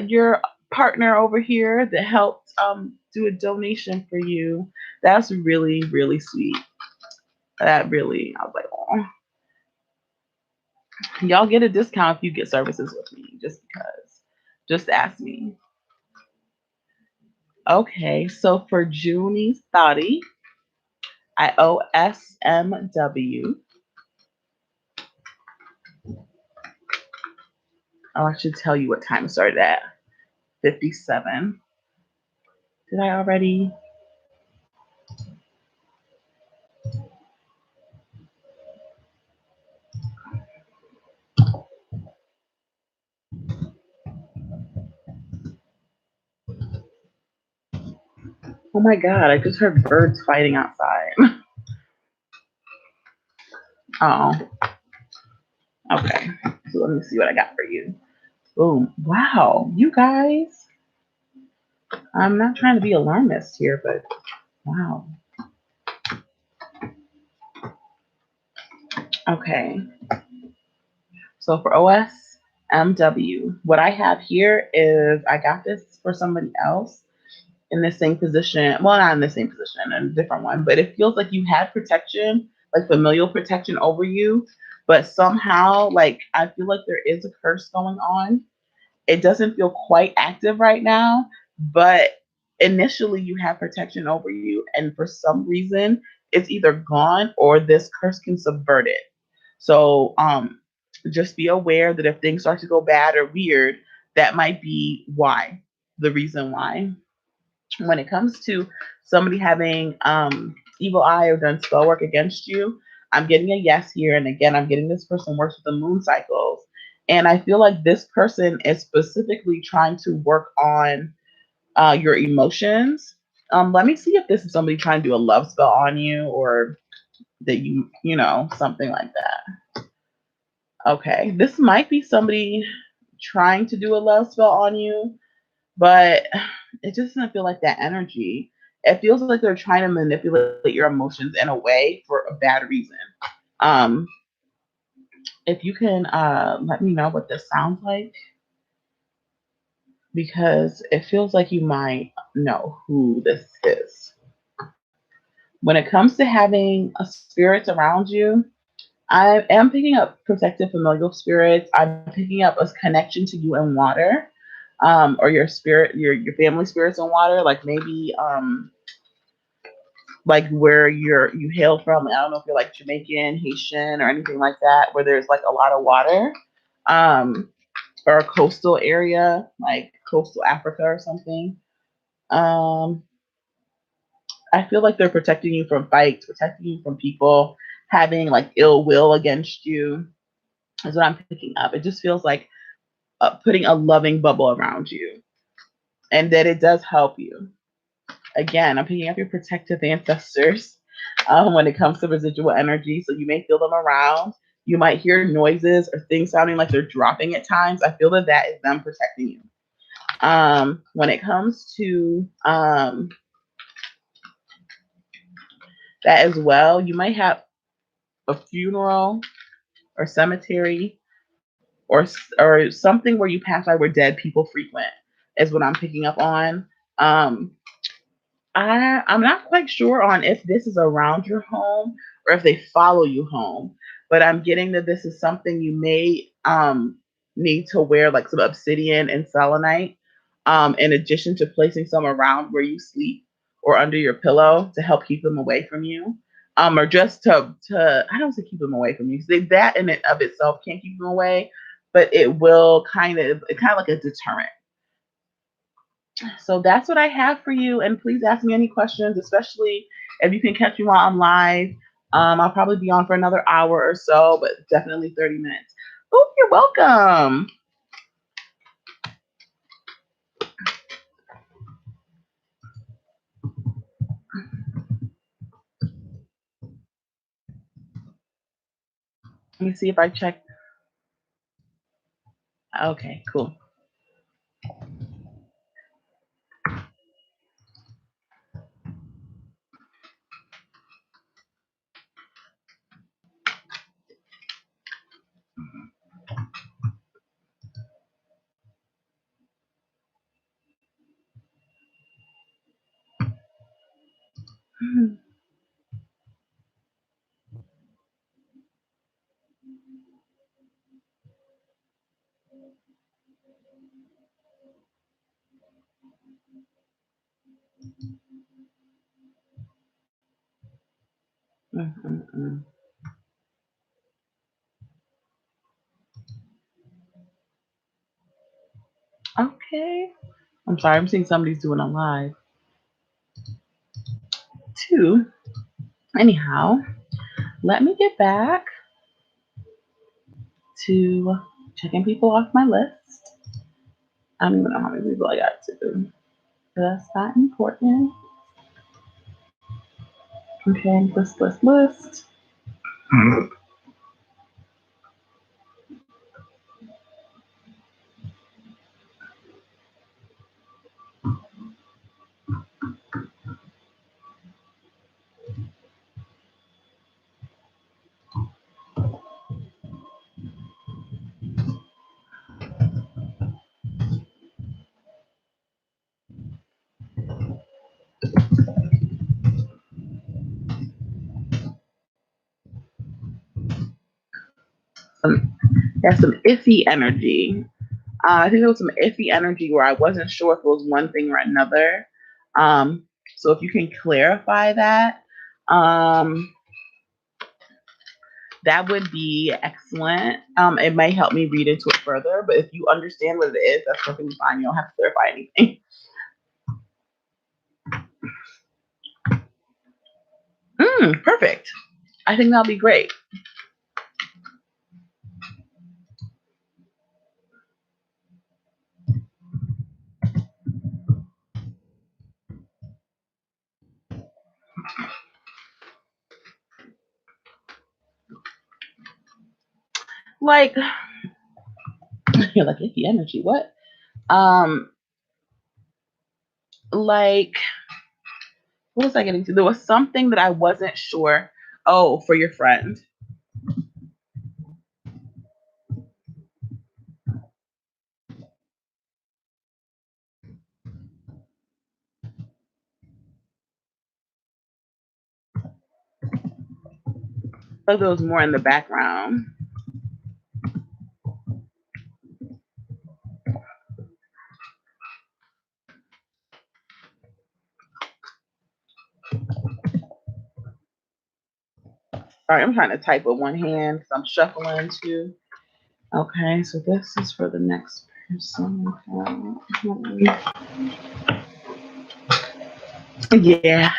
A: your partner over here that helped do a donation for you. That's really, really sweet. That really, I was like, oh. Y'all get a discount if you get services with me, just because. Just ask me. Okay, so for Junie's study, IOSMW. Oh, I should tell you what time it started at. 57. Did I already? Oh my god, I just heard birds fighting outside. Oh, okay. So let me see what I got for you. Boom. Wow, you guys. I'm not trying to be alarmist here, but wow. Okay. So for OSMW, what I have here is I got this for somebody else in the same position. Well, not in the same position, in a different one, but it feels like you had protection, like familial protection over you, but somehow, like, I feel like there is a curse going on. It doesn't feel quite active right now, but initially you have protection over you, and for some reason, it's either gone or this curse can subvert it. So, just be aware that if things start to go bad or weird, that might be why, the reason why. When it comes to somebody having evil eye or done spell work against you, I'm getting a yes here. And again, I'm getting this person works with the moon cycles. And I feel like this person is specifically trying to work on your emotions. Let me see if this is somebody trying to do a love spell on you or that something like that. Okay, this might be somebody trying to do a love spell on you, but it just doesn't feel like that energy. It feels like they're trying to manipulate your emotions in a way for a bad reason. Um, if you can let me know what this sounds like, because it feels like you might know who this is. When it comes to having spirits around you, I am picking up protective familial spirits. I'm picking up a connection to you in water, or your spirit, your family spirits in water. Like maybe like where you hail from. I don't know if you're like Jamaican, Haitian, or anything like that, where there's like a lot of water, um, or a coastal area, like coastal Africa or something. Um, I feel like they're protecting you from fights, protecting you from people having like ill will against you. is what I'm picking up. It just feels like putting a loving bubble around you, and that it does help you. Again, I'm picking up your protective ancestors when it comes to residual energy. So you may feel them around. You might hear noises or things sounding like they're dropping at times. I feel that that is them protecting you. When it comes to that as well, you might have a funeral or cemetery or something where you pass by where dead people frequent is what I'm picking up on. Um, I'm not quite sure on if this is around your home or if they follow you home, but I'm getting that this is something you may need to wear, like some obsidian and selenite, in addition to placing some around where you sleep or under your pillow to help keep them away from you. Or just to I don't say keep them away from you. That in and of itself can't keep them away, but it will kind of like a deterrent. So that's what I have for you. And please ask me any questions, especially if you can catch me while I'm live. I'll probably be on for another hour or so, but definitely 30 minutes. Oh, you're welcome. Let me see if I check. Okay, cool. Okay. I'm sorry, I'm seeing somebody's doing a live too. Anyhow, let me get back to checking people off my list. I don't even know how many people I got to do. That's not important. Okay, list. There's some iffy energy. I think there was some iffy energy where I wasn't sure if it was one thing or another. So if you can clarify that, that would be excellent. It may help me read into it further, but if you understand what it is, that's perfectly fine. You don't have to clarify anything. Perfect. I think that'll be great. Like, you're like iffy energy. What? Like, what was I getting to? There was something that I wasn't sure. Oh, for your friend. Like there was more in the background. Sorry, I'm trying to type with one hand because I'm shuffling too. Okay, so this is for the next person. Yeah.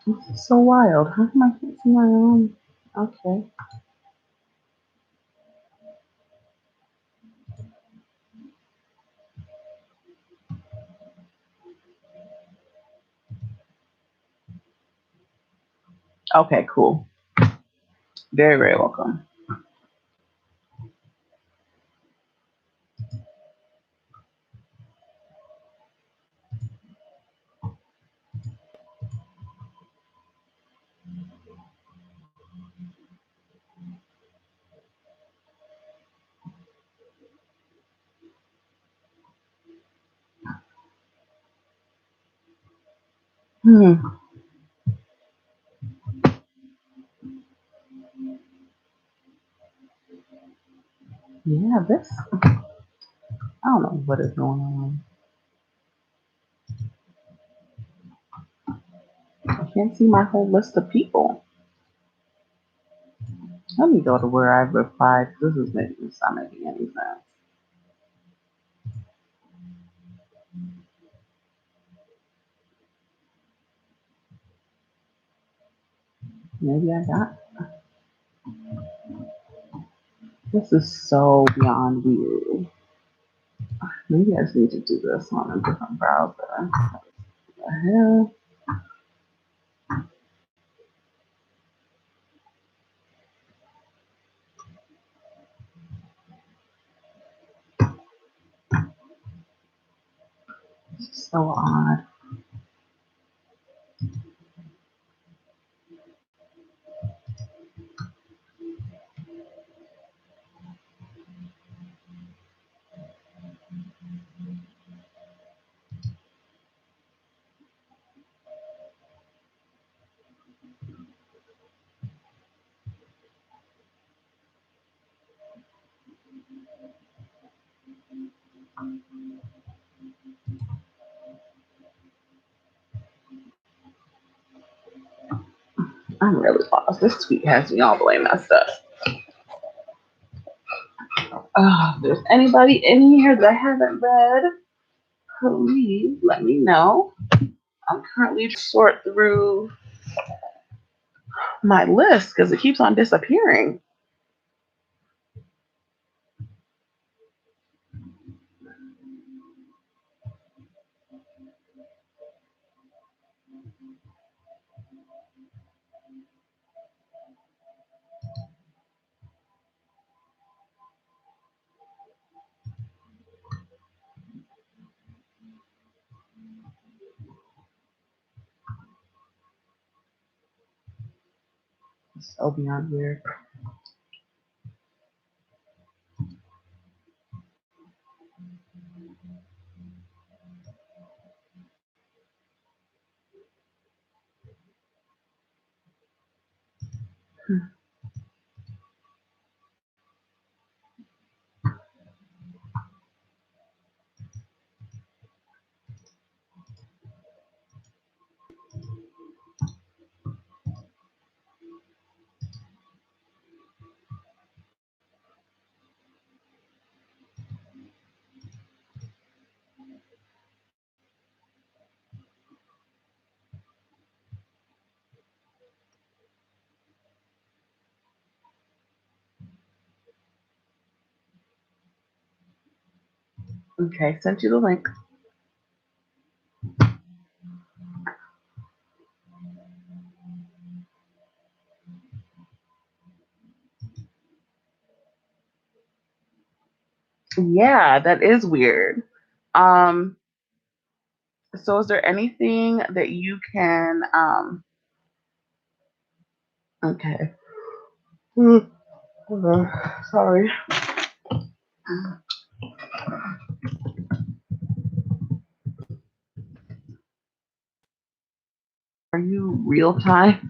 A: This is so wild. How come I can't see my own? Okay. Okay, cool. Very, very welcome. Hmm. Yeah, this, I don't know what is going on. I can't see my whole list of people. Let me go to where I've replied. This is making, it's not making any sense. Maybe I got, this is so beyond weird. Maybe I just need to do this on a different browser. What the hell? This is so odd. I'm really lost. This tweet has me all the way messed up. If there's anybody in here that I haven't read, please let me know. I'm currently sort through my list because it keeps on disappearing. It's so beyond weird. Okay, sent you the link. Yeah, that is weird. Um, so is there anything that you can okay. Sorry. Are you real time?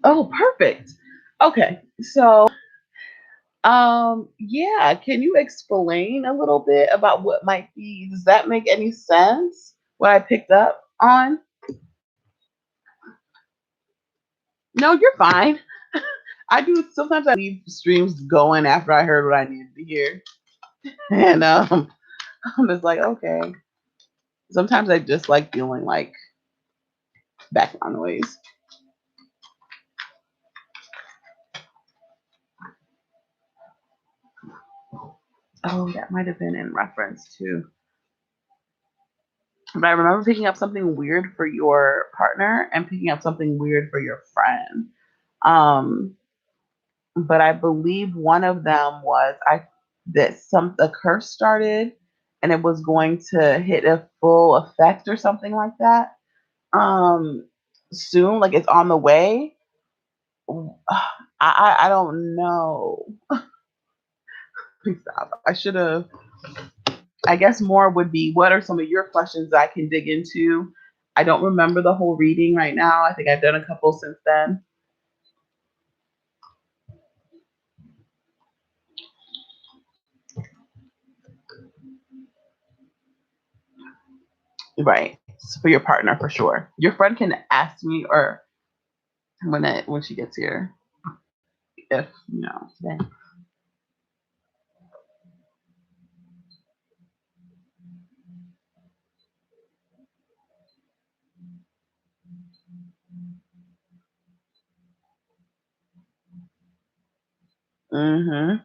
A: Oh, perfect. Okay. So, yeah, can you explain a little bit about what might be, does that make any sense? What I picked up on? No, you're fine. I do sometimes I leave streams going after I heard what I needed to hear. And I'm just like, okay. Sometimes I just like feeling like background noise. Oh, that might have been in reference to, but I remember picking up something weird for your partner and picking up something weird for your friend. Um, but I believe one of them was I that some the curse started and it was going to hit a full effect or something like that. Soon, like it's on the way. I don't know. Please stop. I should have. I guess more would be what are some of your questions I can dig into? I don't remember the whole reading right now. I think I've done a couple since then. Right. So for your partner for sure. Your friend can ask me or when she gets here. If you know today. Mm-hmm.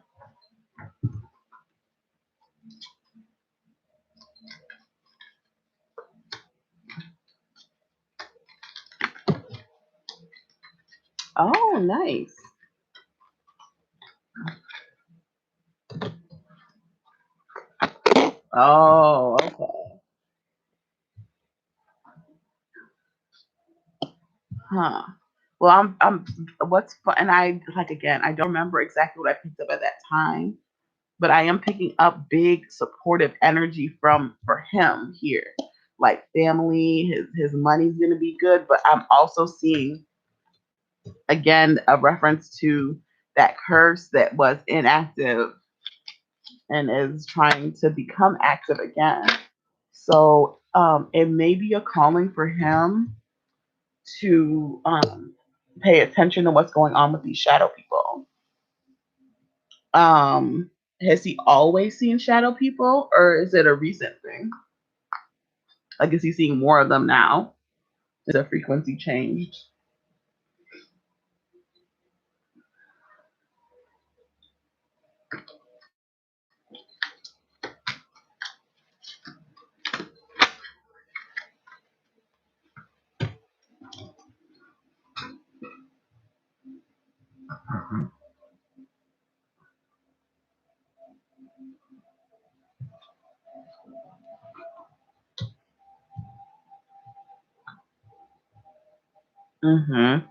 A: Oh, nice. Oh, okay. Huh. Well, I'm what's fun, and I like again, I don't remember exactly what I picked up at that time, but I am picking up big supportive energy from for him here. Like family, his money's gonna be good, but I'm also seeing again a reference to that curse that was inactive and is trying to become active again. So it may be a calling for him to pay attention to what's going on with these shadow people. Um, has he always seen shadow people, or is it a recent thing? Like, is he seeing more of them now? Is the frequency changed? Mm-hmm.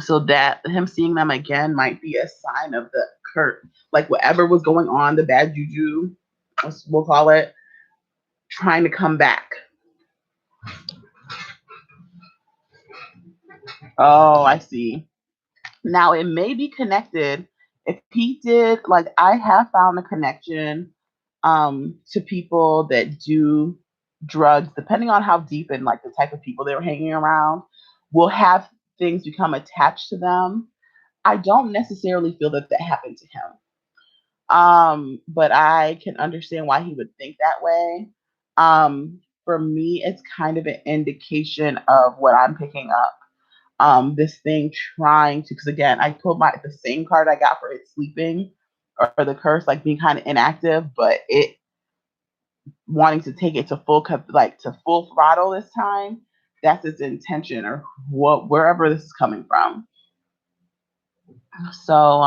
A: So that him seeing them again might be a sign of the curse, like whatever was going on, the bad juju, we'll call it, trying to come back. Oh, I see. Now it may be connected. If he did, like I have found a connection to people that do drugs, depending on how deep and like the type of people they were hanging around, will have things become attached to them. I don't necessarily feel that that happened to him. But I can understand why he would think that way. For me, it's kind of an indication of what I'm picking up. This thing trying to, because again, I pulled my the same card I got for it sleeping or the curse, like being kind of inactive, but it wanting to take it to like to full throttle this time. That's its intention, or what wherever this is coming from. So,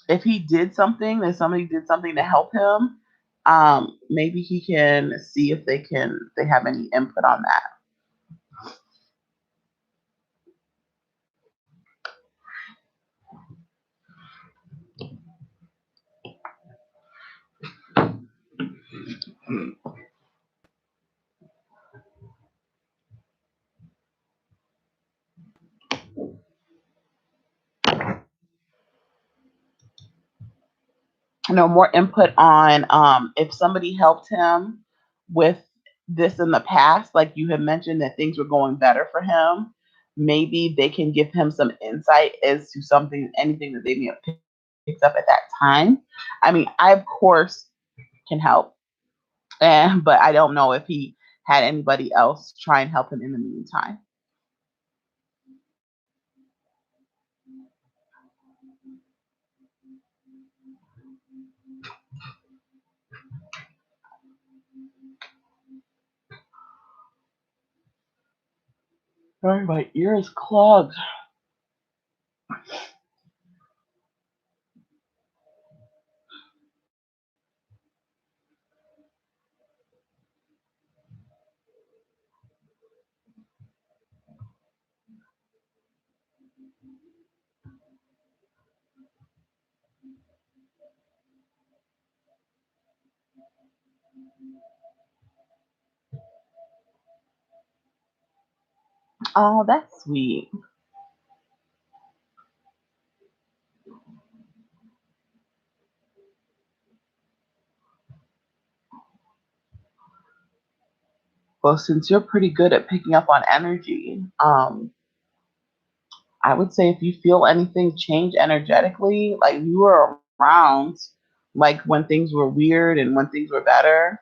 A: if he did something, if somebody did something to help him, maybe he can see if they have any input on that. more input on if somebody helped him with this in the past, like you had mentioned that things were going better for him. Maybe they can give him some insight as to anything that they may have picked up at that time. I mean, I of course can help, but I don't know if he had anybody else try and help him in the meantime. Sorry, my ear is clogged. Oh, that's sweet. Well, since you're pretty good at picking up on energy, I would say if you feel anything change energetically, like you were around, like when things were weird and when things were better,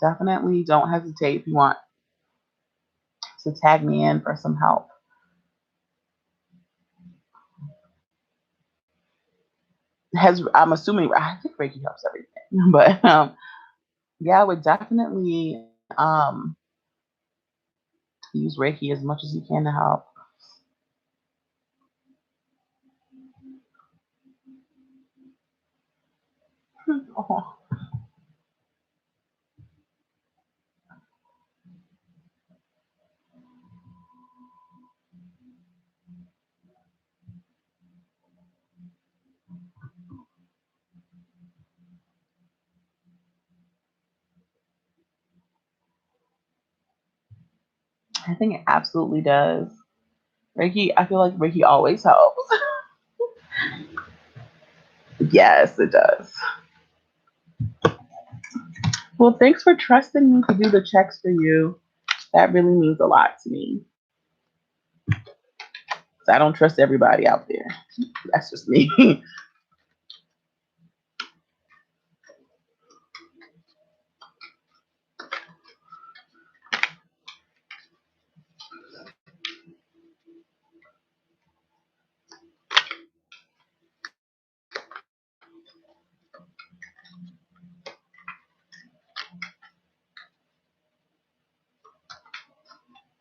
A: definitely don't hesitate if you want to tag me in for some help. I'm assuming I think Reiki helps everything, but yeah, I would definitely use Reiki as much as you can to help. Oh, I think it absolutely does. Reiki, I feel like Reiki always helps. Yes, it does. Well, thanks for trusting me to do the checks for you. That really means a lot to me. I don't trust everybody out there. That's just me.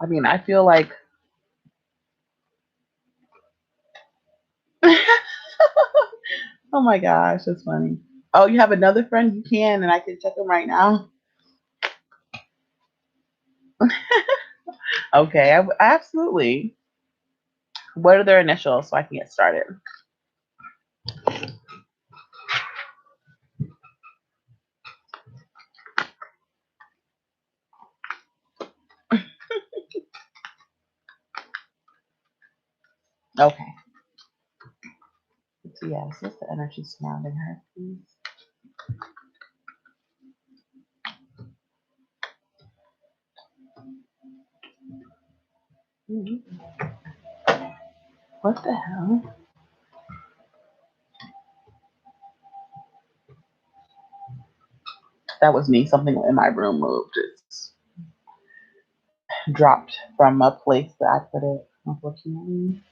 A: I mean, I feel like. Oh my gosh, that's funny. Oh, you have another friend? You can, and I can check them right now. Okay, absolutely. What are their initials so I can get started? Okay. So yeah, is this the energy surrounding her, please? Mhm. What the hell? That was me. Something in my room moved. It's dropped from a place that I put it, unfortunately.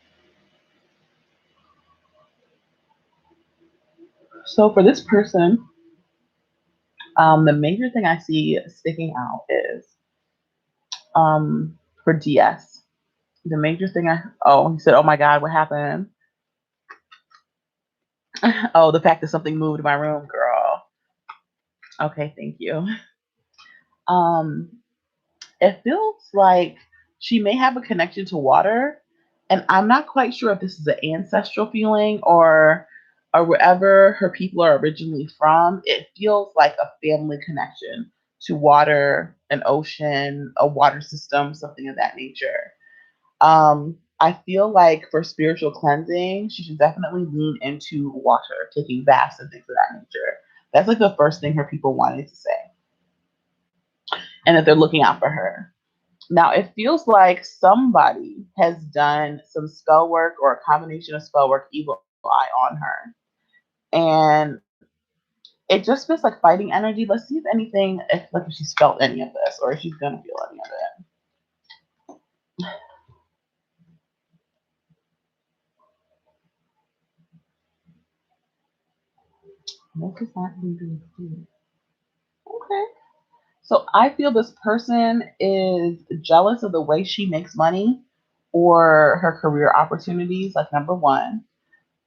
A: So for this person, the major thing I see sticking out is for DS. The major thing he said, oh my God, what happened? Oh, the fact that something moved in my room, girl. Okay, thank you. Um, it feels like she may have a connection to water, and I'm not quite sure if this is an ancestral feeling or wherever her people are originally from. It feels like a family connection to water, an ocean, a water system, something of that nature. I feel like for spiritual cleansing, she should definitely lean into water, taking baths and things of that nature. That's like the first thing her people wanted to say, and that they're looking out for her. Now, it feels like somebody has done some spell work or a combination of spell work, evil eye on her. And it just feels like fighting energy. Let's see if anything, if she's felt any of this or if she's going to feel any of it. What does that even do? Okay. So I feel this person is jealous of the way she makes money or her career opportunities, like number one.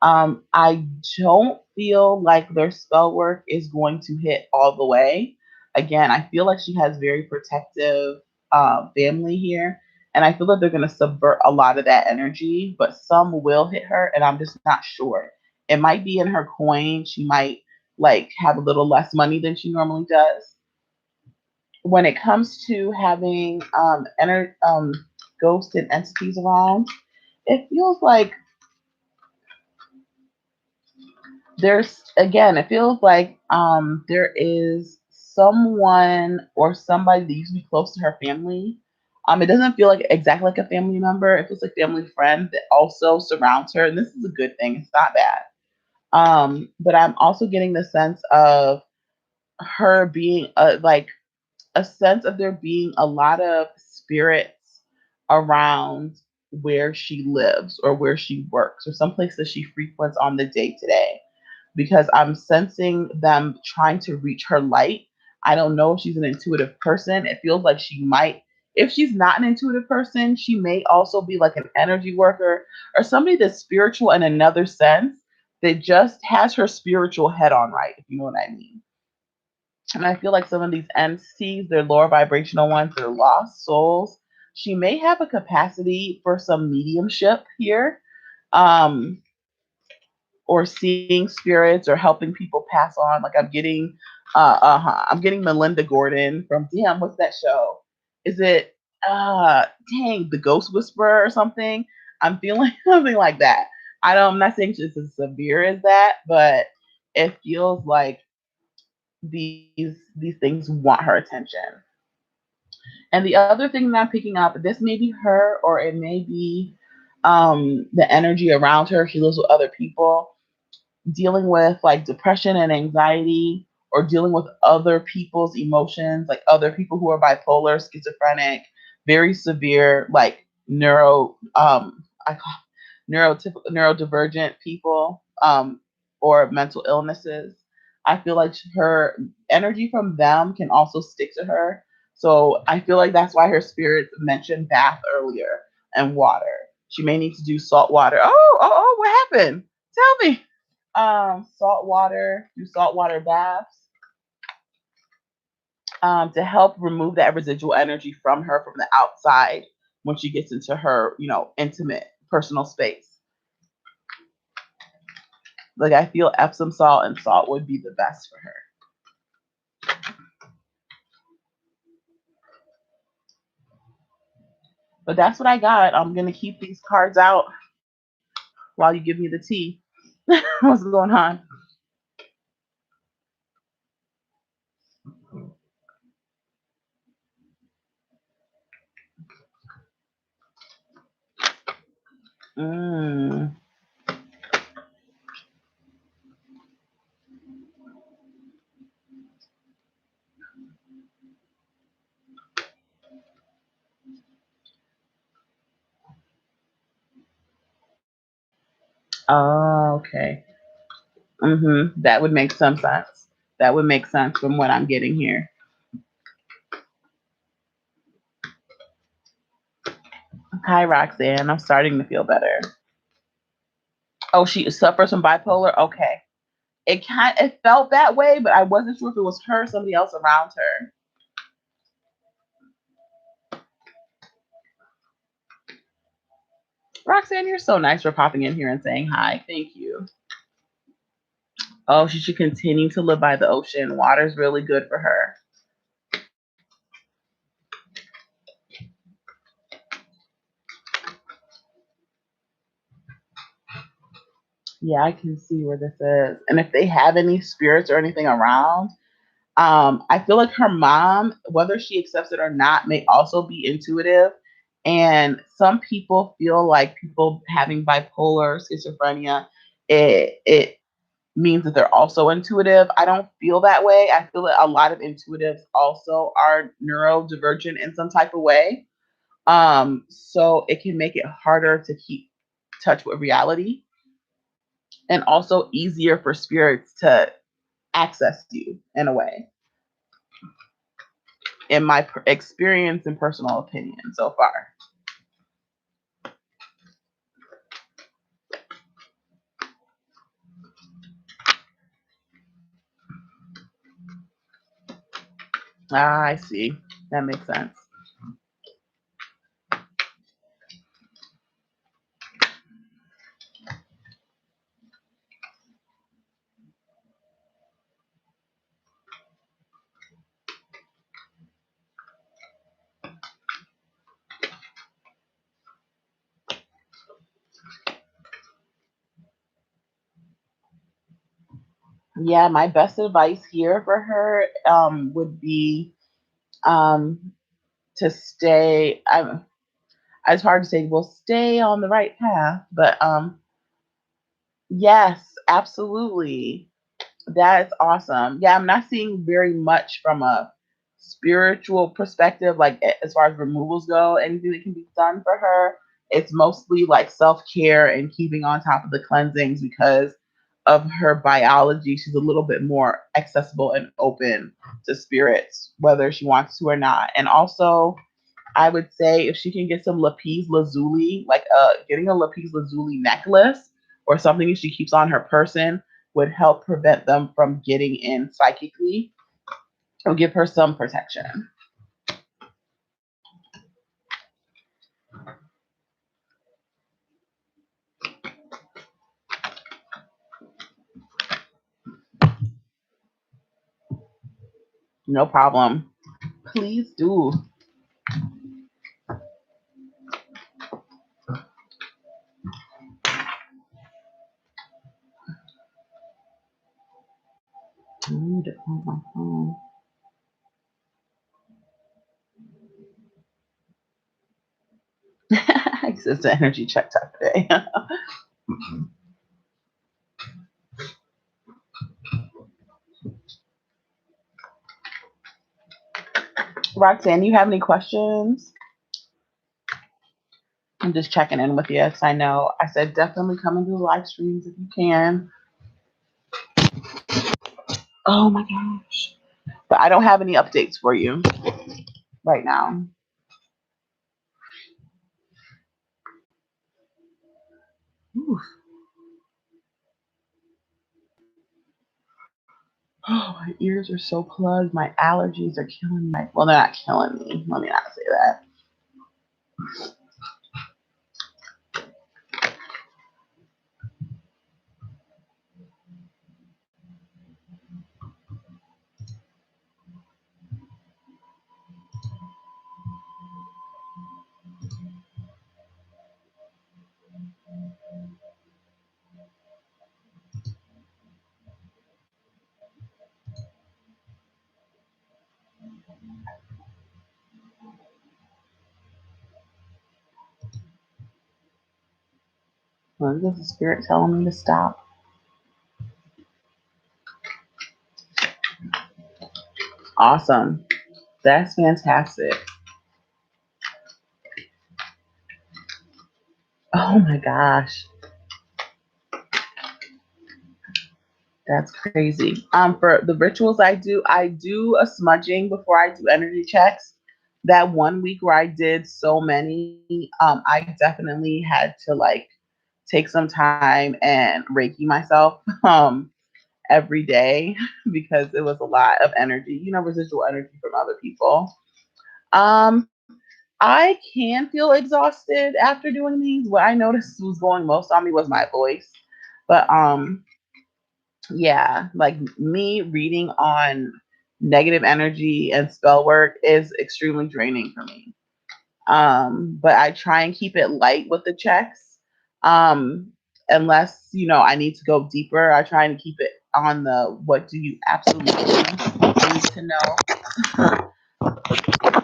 A: I don't feel like their spell work is going to hit all the way. Again, I feel like she has very protective family here, and I feel that they're going to subvert a lot of that energy, but some will hit her, and I'm just not sure. It might be in her coin. She might like have a little less money than she normally does. When it comes to having ghosts and entities around, it feels like it feels like there is someone or somebody that used to be close to her family. It doesn't feel like exactly like a family member. It feels like family friend that also surrounds her, and this is a good thing. It's not bad. But I'm also getting the sense of her being like a sense of there being a lot of spirits around where she lives or where she works or someplace that she frequents on the day to day, because I'm sensing them trying to reach her light. I don't know if she's an intuitive person. It feels like she might, if she's not an intuitive person, she may also be like an energy worker or somebody that's spiritual in another sense that just has her spiritual head on right, if you know what I mean. And I feel like some of these entities, they're lower vibrational ones, they're lost souls. She may have a capacity for some mediumship here, um, or seeing spirits or helping people pass on. Like I'm getting Melinda Gordon from damn, what's that show? Is it dang, the Ghost Whisperer or something? I'm feeling something like that. I'm not saying it's as severe as that, but it feels like these things want her attention. And the other thing that I'm picking up, this may be her or it may be the energy around her. She lives with other people dealing with like depression and anxiety or dealing with other people's emotions, like other people who are bipolar, schizophrenic, very severe, like I call neurodivergent people, or mental illnesses. I feel like her energy from them can also stick to her. So I feel like that's why her spirit mentioned bath earlier and water. She may need to do salt water. Oh, what happened? Tell me. Salt water, do saltwater baths, to help remove that residual energy from her from the outside when she gets into her, intimate personal space. Like I feel Epsom salt and salt would be the best for her. But that's what I got. I'm gonna keep these cards out while you give me the tea. What's going on? Mm. Oh, okay. That would make some sense. That would make sense from what I'm getting here. Hi, Roxanne. I'm starting to feel better. Oh, she suffers from bipolar. Okay, it felt that way, but I wasn't sure if it was her or somebody else around her. Roxanne, you're so nice for popping in here and saying hi. Thank you. Oh, she should continue to live by the ocean. Water's really good for her. Yeah, I can see where this is. And if they have any spirits or anything around, I feel like her mom, whether she accepts it or not, may also be intuitive. And some people feel like people having bipolar, schizophrenia, it means that they're also intuitive. I don't feel that way. I feel that a lot of intuitives also are neurodivergent in some type of way. So it can make it harder to keep touch with reality and also easier for spirits to access you in a way, in my experience and personal opinion so far. Ah, I see. That makes sense. Yeah, my best advice here for her would be um, to stay. It's hard to say, well, stay on the right path, but yes, absolutely. That's awesome. Yeah, I'm not seeing very much from a spiritual perspective, like as far as removals go, anything that can be done for her. It's mostly like self care and keeping on top of the cleansings because of her biology. She's a little bit more accessible and open to spirits, whether she wants to or not. And also, I would say if she can get some lapis lazuli, like getting a lapis lazuli necklace or something that she keeps on her person would help prevent them from getting in psychically or give her some protection. No problem. Please do. I need to find my phone. It's the energy check time today. Roxanne, you have any questions? I'm just checking in with you. Yes, I know. I said definitely come and do live streams if you can. Oh my gosh. But I don't have any updates for you right now. Oof. Oh, my ears are so plugged. My allergies are killing me. Well, they're not killing me. Let me not say that. Well, this is the spirit telling me to stop. Awesome. That's fantastic. Oh my gosh. That's crazy. For the rituals I do a smudging before I do energy checks. That 1 week where I did so many, I definitely had to like take some time and Reiki myself every day because it was a lot of energy, residual energy from other people. Um, I can feel exhausted after doing these. What I noticed was going most on me was my voice. But yeah, like me reading on negative energy and spell work is extremely draining for me. But I try and keep it light with the checks. Um, unless, you know, I need to go deeper, I try and keep it on the what do you absolutely need to know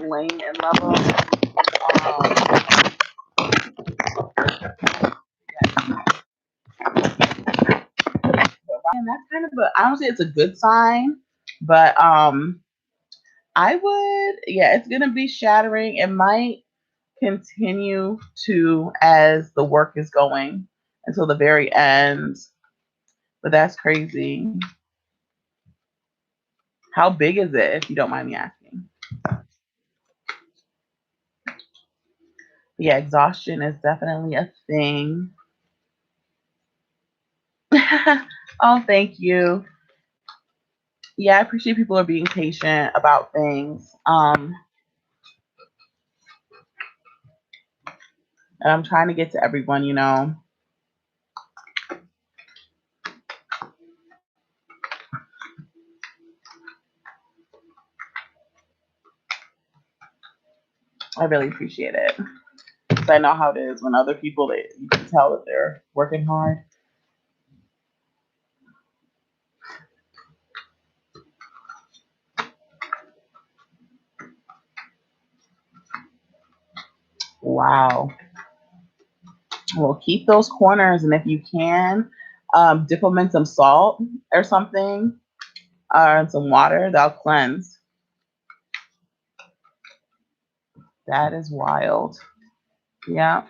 A: lane and level. And that's kind of I don't say it's a good sign, but I would, yeah, it's gonna be shattering. It might continue to as the work is going until the very end. But that's crazy. How big is it, if you don't mind me asking? Yeah, exhaustion is definitely a thing. Oh, thank you. Yeah, I appreciate people are being patient about things. And I'm trying to get to everyone, you know. I really appreciate it. Because I know how it is when other people, you can tell that they're working hard. Wow. Well, keep those corners, and if you can, dip them in some salt or something, or some water. That'll cleanse. That is wild. Yeah.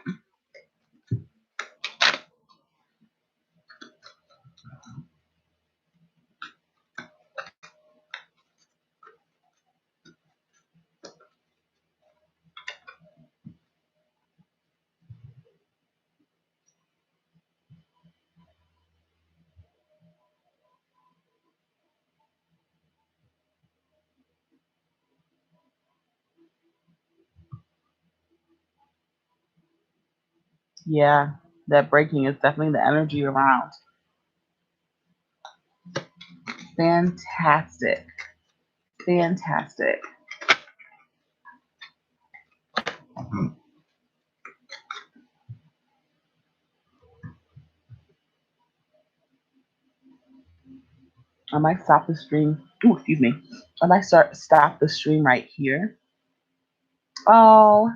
A: Yeah. That breaking is definitely the energy around. Fantastic. Fantastic. I might stop the stream. Ooh, excuse me. I might stop the stream right here. Oh,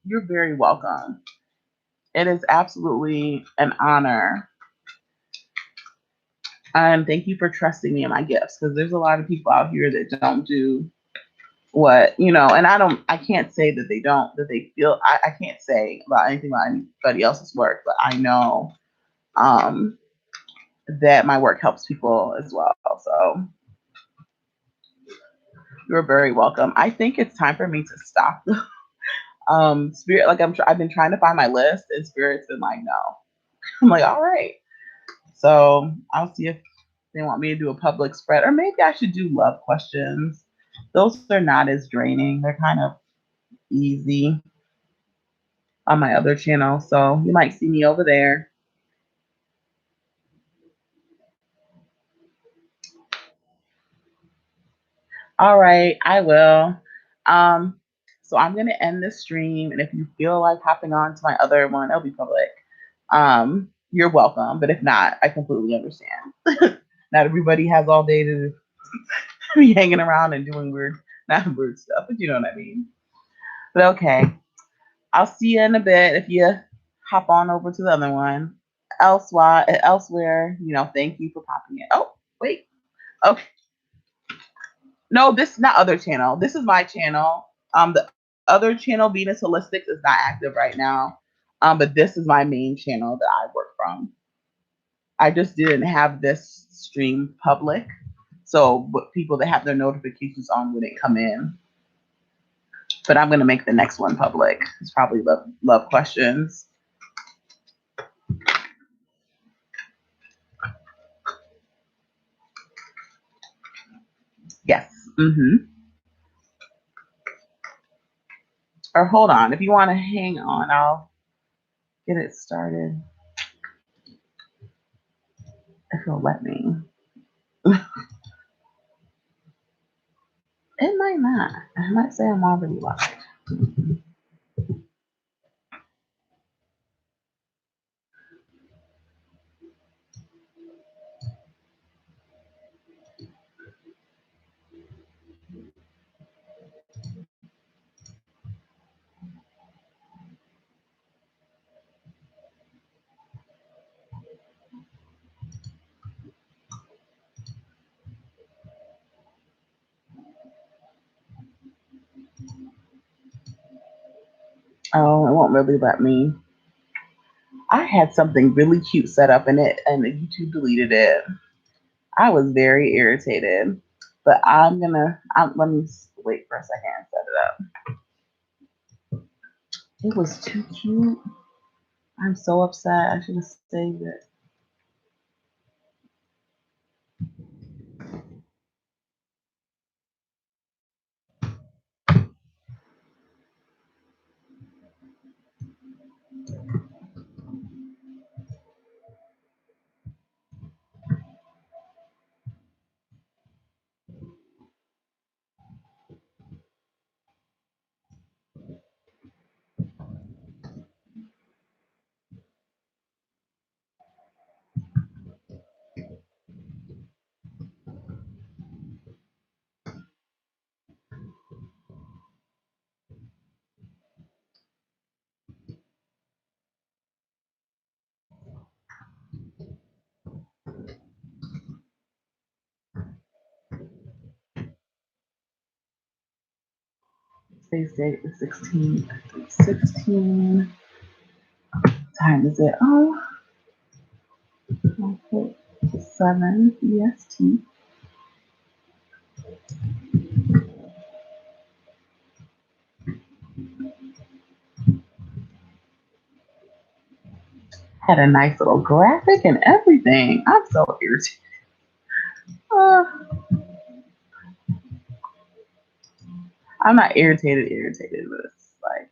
A: you're very welcome. It is absolutely an honor. And thank you for trusting me and my gifts, because there's a lot of people out here that don't do what, you know, and I can't say that they don't, that they feel, I can't say about anything about anybody else's work, but I know that my work helps people as well. So you're very welcome. I think it's time for me to stop. Spirit, like I've been trying to find my list, and Spirit's been like, no. I'm like, all right. So I'll see if they want me to do a public spread, or maybe I should do love questions. Those are not as draining. They're kind of easy on my other channel. So you might see me over there. All right, I will. So I'm gonna end this stream, and if you feel like hopping on to my other one, it'll be public. You're welcome, but if not, I completely understand. Not everybody has all day to be hanging around and doing not weird stuff, but you know what I mean. But okay, I'll see you in a bit if you hop on over to the other one. Elsewhere, you know, thank you for popping in. Oh, wait. Okay. No, this is not other channel. This is my channel. The other channel, Venus Holistics, is not active right now. But this is my main channel that I work from. I just didn't have this stream public, so people that have their notifications on wouldn't come in. But I'm gonna make the next one public. It's probably love questions. Yes. Or hold on, if you want to hang on, I'll get it started. If you'll let me. It might not. I might say I'm already live. Oh, it won't really let me. I had something really cute set up in it, and YouTube deleted it. I was very irritated, but let me wait for a second and set it up. It was too cute. I'm so upset. I should have saved it. Today's date is 16. 16. Time is it? Oh, okay. 7 EST. Had a nice little graphic and everything. I'm so irritated. Uh, I'm not irritated, but it's like,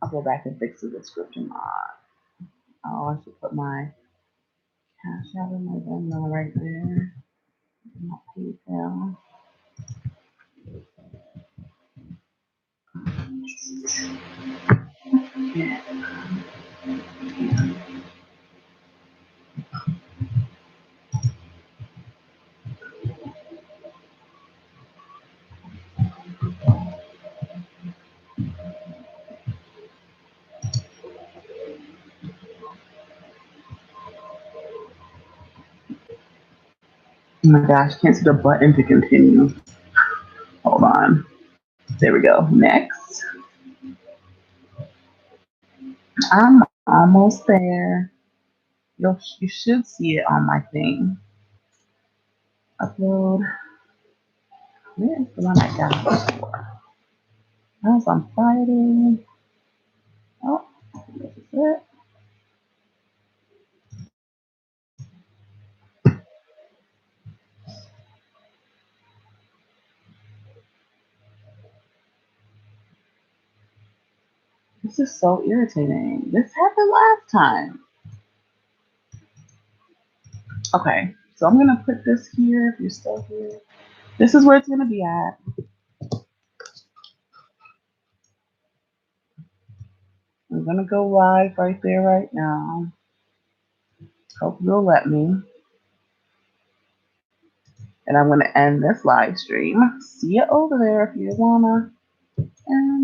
A: I'll go back and fix the description. Oh, I should put my cash out in my Venmo right there. My PayPal. Yeah. Oh my gosh, can't see the button to continue. Hold on. There we go. Next. I'm almost there. You should see it on my thing. Upload. Where is the one I got before? That was on Friday. Oh, this is it. This is so irritating. This happened last time. Okay, so I'm gonna put this here if you're still here. This is where it's gonna be at. I'm gonna go live right there right now. Hope you'll let me. And I'm gonna end this live stream. See you over there if you wanna. And